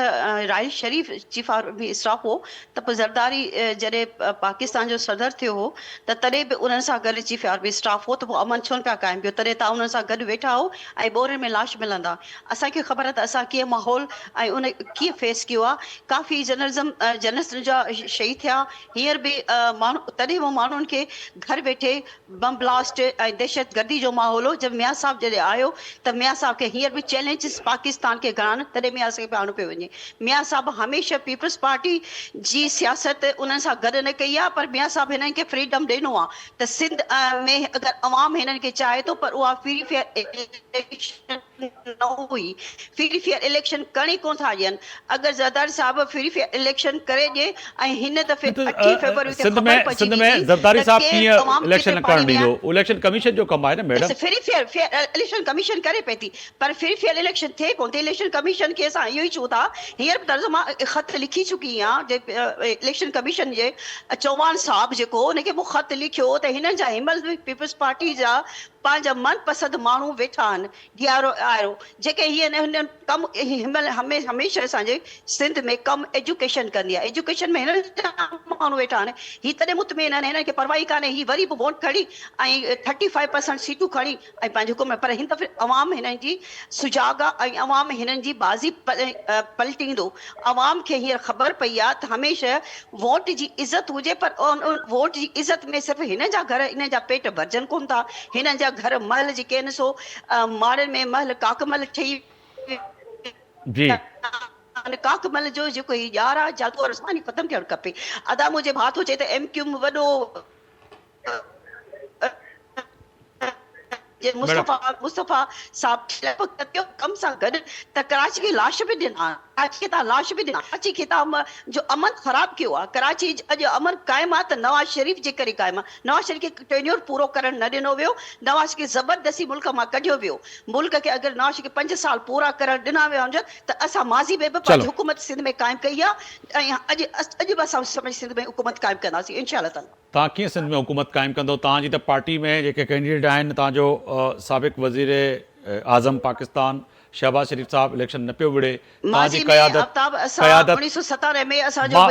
राहिल शरीफ़ चीफ आर्मी स्टाफ हो, त पोइ ज़रदारी जॾहिं पाकिस्तान जो सदर थियो हो त तॾहिं बि उन्हनि सां गॾु चीफ आर्मी स्टाफ हो, त पोइ अमन छो न पिया क़ाइमु कयो? तॾहिं तव्हां उन्हनि सां गॾु वेठा हो ऐं ॿोरनि में लाश मिलंदा। असांखे ख़बर आहे त असां कीअं माहौल ऐं उन कीअं फेस कयो आहे। काफ़ी जर्नलिस्ट जा शहीद थिया, हींअर बि माण्हू, तॾहिं उहो माण्हुनि खे घर वेठे बम ब्लास्ट ऐं दहशत गर्दी जो माहौल हो। जब मियाँ साहब जॾहिं आयो त मियाँ साहब खे हींअर बि चैलेंजिस पाकिस्तान खे घणा आहिनि, तॾहिं मियाँ साहब खे आणो पियो वञे। मियाँ साहब हमेशह पीपल्स पार्टी जी सियासत उन्हनि सां गॾु न कई आहे, पर मियाँ साहब हिननि खे फ्रीडम ॾिनो आहे त सिंध में अगरि अवाम हिननि खे चाहे थो, पर उहा फ्री फेयर इलेक्शन न हुई। फ्री फेयर इलेक्शन करणी कोन था ॾियनि। अगरि ज़रदारी साहब फ्री फेयर इलेक्शन करे ॾिए ऐं हिन दफ़े 8 फरवरी ते ख़बर पइजी सिंध में ज़रदारी साहब कीअं इलेक्शन न करणु ॾींदो? इलेक्शन कमीशन जो कमु आहे न madam. Free fair election commission करे पई थी, पर फ्री फेयर इलेक्शन थिए कोन थी। इलेक्शन कमीशन खे असां इहो ई चऊं था, हींअर बि दर्ज मां ख़त लिखी चुकी आहियां इलेक्शन कमीशन जे। चौहान साहब जेको उनखे मूं ख़त लिखियो त हिननि जा हिमल पीपल्स पार्टी जा पंहिंजा मनपसंदि माण्हू वेठा आहिनि, DRO आयो, जेके हिन कमु हिमल हमेशह असांजे सिंध में कमु एजुकेशन कंदी आहे। एजुकेशन में हिननि जा माण्हू वेठा आहिनि। हीअ तॾहिं मुतमिन आहिनि, हिननि खे परवाही कान्हे, हीअ वरी बि वोट खणी ऐं 35% सीटूं खणी ऐं पंहिंजे हुकुम में, पर हिन दफ़े अवाम हिननि जी सुजाग आहे ऐं अवाम हिननि जी बाज़ी पलटींदो। अवाम खे हींअर ख़बर पई आहे त हमेशह वोट जी इज़त हुजे, पर वोट जी इज़त में सिर्फ़ु हिन जा घर, हिन जा पेट भरजनि कोन था। हिननि जा घर महल जेके आहिनि सो माड़नि में महल काकमल ठही जी काकमल जो जेको ही यार आहे, जादू और आसमानी ख़तमु थियणु खपे। अदा मुंहिंजे भाउ थो चए त MQM वॾो मुस्तफ़ा साहब कम सां गॾु त कराची खे लाश बि ॾिना, कराची खे तव्हां लाश बि ॾिना, कराची खे तव्हां जो अमन ख़राबु कयो आहे। कराची अॼु अमन क़ाइमु आहे त नवाज़ शरीफ़ जे करे क़ाइमु आहे। नवाज़ शरीफ़ खे टेन्योर पूरो करणु न ॾिनो वियो, नवाज़ खे ज़बरदस्ती मुल्क मां कढियो वियो। मुल्क खे अगरि नवाज़ शरीफ़ खे 5 साल पूरा करणु ॾिना विया हुजनि त असां माज़ी में बि पंहिंजी हुकूमत सिंध में क़ाइमु कई आहे ऐं अॼु बि असां सिंध में हुकूमत क़ाइमु कंदासीं इंशाअल्लाह ताला। तव्हां कीअं सिंध में हुकूमत क़ाइमु कंदो? तव्हांजी त पार्टी में जेके कैंडिडेट आहिनि, तव्हांजो साबिक़ वज़ीर आज़म पाकिस्तान शहबाज शरीफ़ साहब इलेक्शन न पियो विड़े, तव्हांजी क़यादत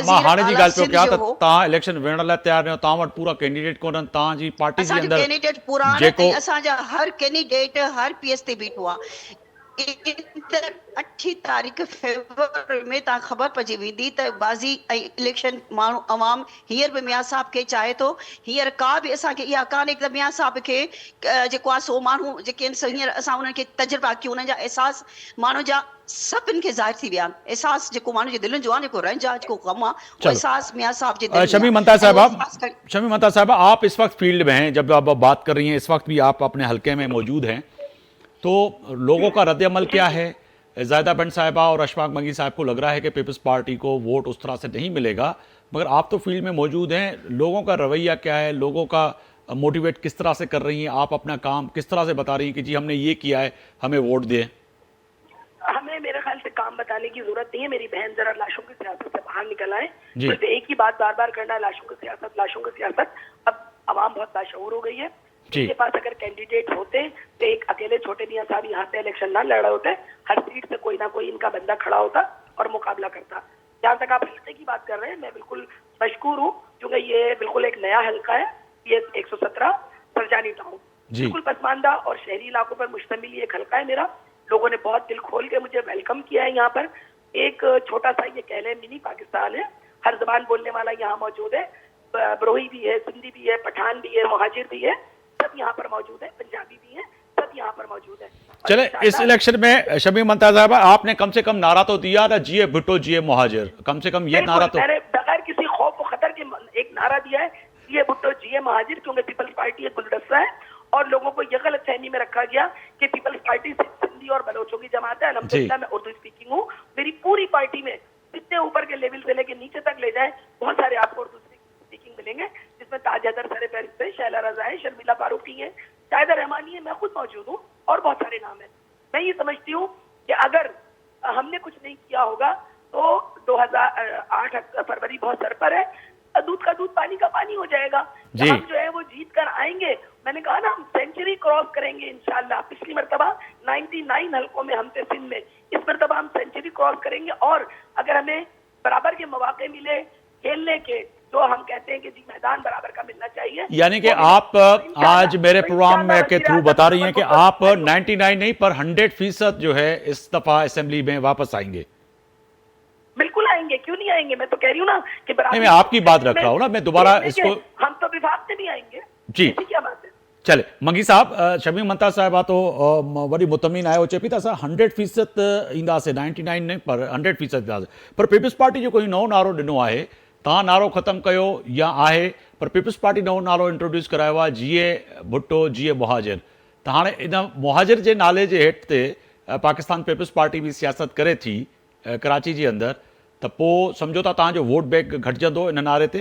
मां हाणे जी ॻाल्हि पियो कयां त तव्हां इलेक्शन विड़ण लाइ तयारु आहियो, तव्हां वटि पूरा कैंडिडेट कोन्हनि, तव्हांजी पार्टी जे अंदरि कैंडिडेट पूरा जेको असांजा हर कैंडिडेट हर PS ते बीठो आहे। 8 तारीख़ फेब्रुआरी में तव्हां ख़बर पइजी वेंदी त बाज़ी ऐं इलेक्शन माण्हू अवाम हींअर बि मियाँ साहब खे चाहे थो। हींअर का बि असांखे इहा कान्हे त मियाँ साहब खे जेको आहे सो माण्हू जेके आहिनि हींअर असां उन्हनि खे तजुर्बा कयूं, उन्हनि जा अहसास माण्हू जा सभिनि खे ज़ाहिर थी विया आहिनि। एहसास जेको माण्हू जे दिलनि जो आहे, जेको रंज आहे, जेको गम आहे, वो एहसास मियाँ साहब जे दिल में। शमी मंता साहब, आप इस वक्त फील्ड में हैं, जब आप बात कर रही हैं, इस वक्त भी आप अपने हल्के में मौजूद हैं, तो लोगों का रद्द-ए-अमल क्या है? ज़ाहिदा बेंट साहिबा और अशफाक मंगी साहब को लग रहा है कि पीपल्स पार्टी को वोट उस तरह से नहीं मिलेगा, मगर आप तो फील्ड में मौजूद हैं, लोगों का रवैया क्या है, लोगों का मोटिवेट किस तरह से कर रही हैं, आप अपना काम किस तरह से बता रही हैं कि जी हमने ये किया है, हमें वोट दें? हमें मेरे ख्याल से काम बताने की जरूरत नहीं है। मेरी बहन जरा लाशों की सियासत से बाहर निकल आए, बस एक ही बात बार बार करना है, लाशों की सियासत, लाशों की सियासत। अब आवाम बहुत बाशऊर हो गई है। इनके पास अगर कैंडिडेट होते तो एक अकेले छोटे मियां साहब यहाँ से इलेक्शन ना लड़ रहे होते, हर सीट से कोई ना कोई इनका बंदा खड़ा होता और मुकाबला करता। जहाँ तक आप हल्के की बात कर रहे हैं, मैं बिल्कुल मशकूर हूँ, क्योंकि ये बिल्कुल एक नया हल्का है, ये 117 सरजानी टाउन, जी। बिल्कुल पसमानदा और शहरी इलाकों पर मुश्तमिल ये एक हल्का है मेरा। लोगों ने बहुत दिल खोल के मुझे वेलकम किया है। यहाँ पर एक छोटा सा ये कह लें मिनी पाकिस्तान है, हर जबान बोलने वाला यहाँ मौजूद है, बरोही भी है, सिंधी भी है, पठान भी है, मुहाजिर भी है, सब यहाँ पर मौजूद है, पंजाबी भी है, सब यहाँ पर मौजूद है। चले, इस इलेक्शन में शमीम मुमताज साहबा आपने कम से कम नारा तो दिया था, जिए भुट्टो जिए मुहाजिर, कम से कम ये नारा तो मैंने बगैर किसी खौफ और खतर के एक नारा दिया है, जिए भुट्टो जिए मुहाजिर, क्योंकि पीपल्स पार्टी एक गुलदस्ता है और लोगों को यह गलतफहमी में रखा गया कि पीपल्स पार्टी सिंधी और बलोचों की जमात है। अल्हम्दुलिल्लाह मैं उर्दू स्पीकिंग हूँ, मेरी पूरी पार्टी में जितने ऊपर के लेवल से लेके नीचे तक ले जाए बहुत सारे आपको उर्दू स्पीकिंग मिलेंगे, जिसमें ताज हैदर सरे फहरिस्त है, शैला रजा है, शर्मिला फारूकी है, शाहिदा रहमानी है, मैं खुद मौजूद हूँ और बहुत सारे नाम है। मैं ये समझती हूँ कि अगर हमने कुछ नहीं किया होगा तो 2008 फरवरी बहुत सर पर है, दूध का दूध पानी का पानी हो जाएगा। जी। हम जो है वो जीत कर आएंगे, मैंने कहा ना हम सेंचुरी क्रॉस करेंगे इंशाल्लाह। पिछली मरतबा 99 हल्कों में हम थे सिंध में, इस मरतबा हम सेंचुरी क्रॉस करेंगे। और अगर हमें बराबर के मौके मिले खेलने के, जो हम कहते हैं कि जी मैदान बराबर का मिलना चाहिए, यानी कि वो आप इंशाल्लाह- आज मेरे प्रोग्राम में के थ्रू बता रही हैं कि आप इंशाल्लाह 99 नहीं पर 100% जो है इस दफा असेंबली में वापस आएंगे। बिल्कुल आएंगे, क्यों नहीं आएंगे? मैं तो कह रही हूँ ना कि नहीं, मैं आपकी बात रख रहा हूँ ना, मैं दोबारा इसको हम तो विभाग से भी आएंगे जी। ऐसी क्या बात है? चले मंगी साहब, शमीम मुमताज साहिबा तो वरी मुतमिन आयो चे पई त असां 100% ईंदासीं, 99 नहीं पर 100% ईंदासीं। पर पीपल्स पार्टी जो कोई नओं नारो ॾिनो आहे, तव्हां नारो ख़तमु कयो या आहे, पर पीपल्स पार्टी नओं नारो इंट्रोड्यूस करायो आहे, जिए भुट्टो जिए मुहाजिर। त हाणे इन मुहाजिर जे नाले जे हेठि ते पाकिस्तान पीपल्स पार्टी बि सियासत करे थी कराची जे अंदरि, त पोइ सम्झो था तव्हांजो वोट बैंक घटिजंदो इन नारे ते?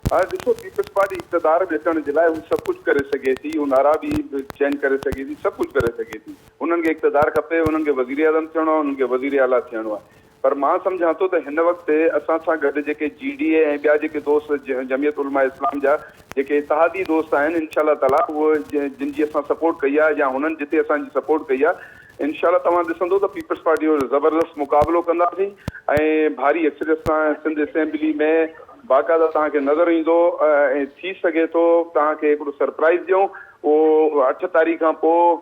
ॾिसो, पीपल्स पार्टी इक़्तिदार में अचण जे लाइ हू सभु कुझु करे सघे थी, हू नारा बि चेंज करे सघे थी, सभु कुझु करे सघे थी। उन्हनि खे इक़्तिदार खपे, उन्हनि खे वज़ीर आज़म थियणो आहे, उन्हनि खे वज़ीर आला थियणो आहे। पर मां सम्झां थो त हिन वक़्तु असां सां गॾु जेके GDA ऐं ॿिया जेके दोस्त जमियत उलमा इस्लाम जा जेके इतिहादी दोस्त आहिनि, इंशाअल्लाह ताला उहो जिन जी असां सपोर्ट कई आहे या हुननि जिते असांजी सपोर्ट कई आहे, इंशाअल्लाह तव्हां ॾिसंदो त पीपल्स पार्टी जो ज़बरदस्त मुक़ाबिलो कंदासीं ऐं भारी अक्सरियत सां सिंध असेंबली में बाक़ाइदा तव्हांखे नज़र ईंदो। ऐं थी सघे थो तव्हांखे हिकिड़ो सरप्राइज़ ॾियूं, उहो 8 तारीख़ खां पोइ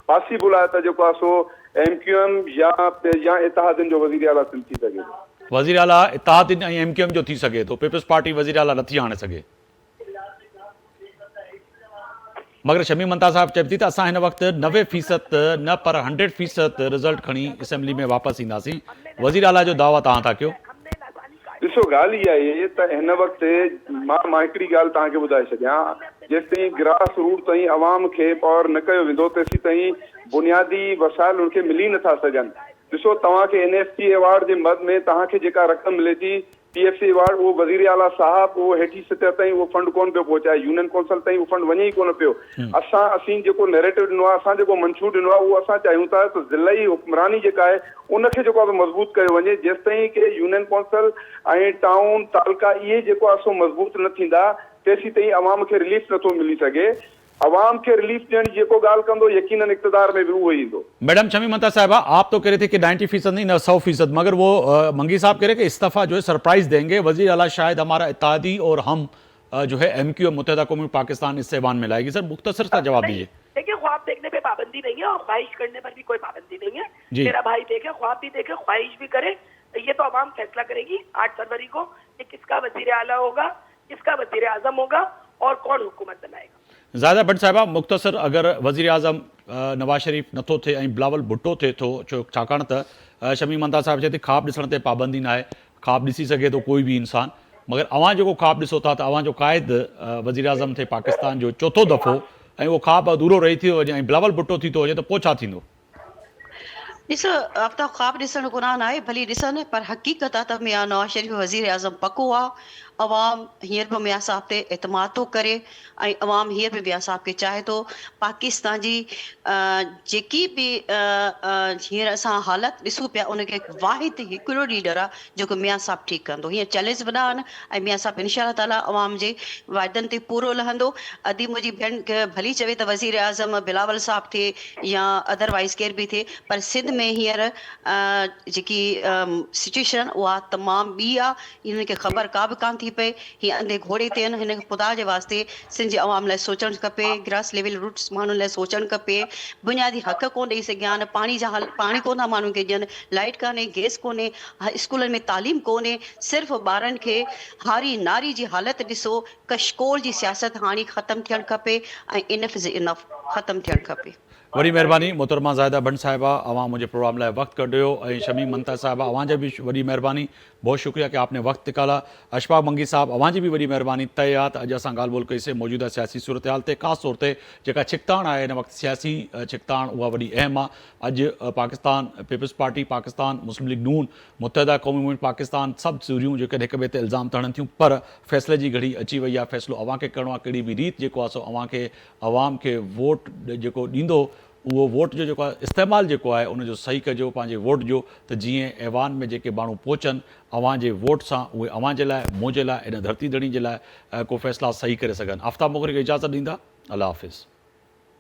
पॉसिबल आहे त जेको आहे सो MQM या इतिहादनि जो वज़ीर आला सिंध थी सघे थो। वज़ीर आला इत्तेहाद ऐं MQM जो थी सघे थो, पीपल्स पार्टी वज़ीर आला नथी आणे सघे। मगर शमीम मुमताज साहब चए थी त असां हिन वक़्तु 90% न पर 100% रिज़ल्ट खणी असेंबली में वापसि ईंदासीं। वज़ीर आला जो दावा तव्हां था कयो। ॾिसो, ॻाल्हि इहा आहे त हिन वक़्तु मां हिकिड़ी ॻाल्हि तव्हांखे ॿुधाए छॾियां, जेसिताईं ग्रास रूट ताईं अवाम खे पावर न कयो वेंदो तेसीं ताईं बुनियादी वसाइल उनखे मिली नथा सघनि। ॾिसो, तव्हांखे NFT अवार्ड जे मद में तव्हांखे जेका रक़म मिले थी, PFC अवार्ड, उहो वज़ीर आला साहब उहो हेठी सतह ताईं उहो फंड कोन पियो पहुचाए, यूनियन कौंसल ताईं उहो फंड वञे ई कोन पियो। असीं जेको नैरेटिव ॾिनो आहे, असां जेको मंशूर ॾिनो आहे, उहो असां चाहियूं था त ज़िलई हुक्मरानी जेका आहे उनखे जेको आहे मज़बूत कयो वञे। जेसिताईं की यूनियन कौंसल ऐं टाउन तालका इहे जेको आहे सो मज़बूत न थींदा, तेसीं ताईं अवाम खे रिलीफ नथो मिली सघे। अवाम के रिलीफ ॾियण जी जेको ॻाल्हि कंदो, यकीनन इक़्तिदार में भी उहो ईंदो। मैडम शमीम मुमताज साहिबा, आप तो कह रहे थे कि 90% नहीं न 100%, मगर वो मंगी साहब कह रहे कि इस दफा जो है सरप्राइज देंगे, वज़ीर आला शायद हमारा इत्तेहादी और हम जो है MQM मुत्तहिदा कौमी पाकिस्तान इस ऐवान में लाएगी। सर मुख्तसर सा जवाब दीजिए। देखिए, ख्वाब देखने पे पाबंदी नहीं है और ख्वाहिश करने पर भी कोई पाबंदी नहीं है। जी। मेरा भाई देखे, ख्वाब भी देखे, ख्वाहिश भी करे, ये तो अवाम फैसला करेगी 8 फरवरी को कि किसका वज़ीर आला होगा, किसका वज़ीर आज़म होगा और कौन हुकूमत बनाएगा। ज़ाहिदा भट्ट साहिबा, मुख्तसर अगर वज़ीर आज़म नवाज़ शरीफ नथो थिए ऐं बिलावल भुट्टो थिए थो, छाकाणि त शमीम मुमताज साहिब चए थी ख़्वाब ॾिसण ते पाबंदी न आहे, ख़्वाब ॾिसी सघे थो कोई बि इंसान, मगर अवां जेको ख़्वाब ॾिसो था त अवां जो क़ाइद वज़ीर आज़म थिए पाकिस्तान जो चौथो दफ़ो ऐं उहो ख़्वाब अधूरो रही थी वञे ऐं बिलावल भुट्टो थी थो वञे, त पोइ छा थींदो? ॾिसो, आफ्ताब ख़्वाब ॾिसणु गुनाह न आहे, भली ॾिसनि, पर हक़ीक़त आहे त मियां नवाज़ शरीफ़ वज़ीर आज़म पको आहे अवाम हींअर बि मियां साहब ते एतमाद थो करे ऐं अवाम हींअर बि मियां साहब खे चाहे थो। पाकिस्तान जी जेकी बि हींअर असां हालत ॾिसूं पिया उनखे वाहिद हिकिड़ो लीडर आहे जेको मियां साहब ठीकु कंदो। हीअं चैलेंज वॾा आहिनि ऐं मियां साहब इंशा ताला अवाम जे वाइदनि ते पूरो लहंदो। अदी मुंहिंजी भेण भली चवे त वज़ीर आज़म बिलावल साहब थिए या अदरवाइज़ केर बि थिए, पर सिंध में हींअर जेकी सिचुएशन उहा तमामु ॿी आहे। हिननि खे ख़बर का बि कान थी पए, हीअ अंधे घोड़े ते आहिनि। हिन ख़ुदा जे वास्ते सिंध जे अवाम लाइ सोचणु खपे, ग्रास लेवल रूट्स माण्हुनि लाइ सोचणु खपे। बुनियादी हक़ कोन ॾेई सघिया आहिनि, पाणी जा पाणी कोन था माण्हुनि खे ॾियनि, लाइट कान्हे, गैस कोन्हे, स्कूलनि में तालीम कोन्हे। सिर्फ़ु ॿारनि खे हारी नारी जी हालत ॾिसो। कशकोल जी सियासत हाणे ख़तमु थियणु खपे ऐं इनफ इज़ इनफ ख़तमु थियणु खपे। वॾी महिरबानी मोहतरमा ज़ाहिदा बंड साहिबा, अवां मुझे प्रोग्राम लाइ वक्त कढियो। ऐं शमीम मंता साहिबा, अवां जी भी वॾी महिरबानी, बहुत शुक्रिया कि आपने वक्त निकाला। अशफाक मंगी साहब, अवां जी भी वॾी महिरबानी। तय आहे त अॼु असां ॻाल्हि ॿोल कईसीं मौजूदा सियासी सूरत हाल ते, ख़ासि तौर ते जेका छिकताण आहे हिन वक़्तु सियासी छिकताण उहा वॾी अहम आहे। अॼु पाकिस्तान पीपल्स पार्टी, पाकिस्तान मुस्लिम लीग नून, मुत्तहिदा क़ौमी मूवमेंट पाकिस्तान सभु सूरियूं जेके हिक ॿिए ते इल्ज़ाम तड़नि थियूं, पर फ़ैसिले जी घड़ी अची वई आहे। फ़ैसिलो अवां खे करिणो आहे, कहिड़ी बि रीत जेको आहे सो अवां खे अवाम खे वोट जेको ॾींदो उहो वोट जो जेको आहे इस्तेमालु जेको आहे उनजो सही कजो पंहिंजे वोट जो, त जीअं ऐवान में जेके माण्हू पहुचनि अवां जे वोट सां उहे अवां जे लाइ, मुंहिंजे लाइ, इन धरती धणी जे लाइ को फ़ैसिला सही करे सघनि। आफ्ताब मोगरी खे इजाज़त ॾींदा। अल्लाह हाफ़िज़।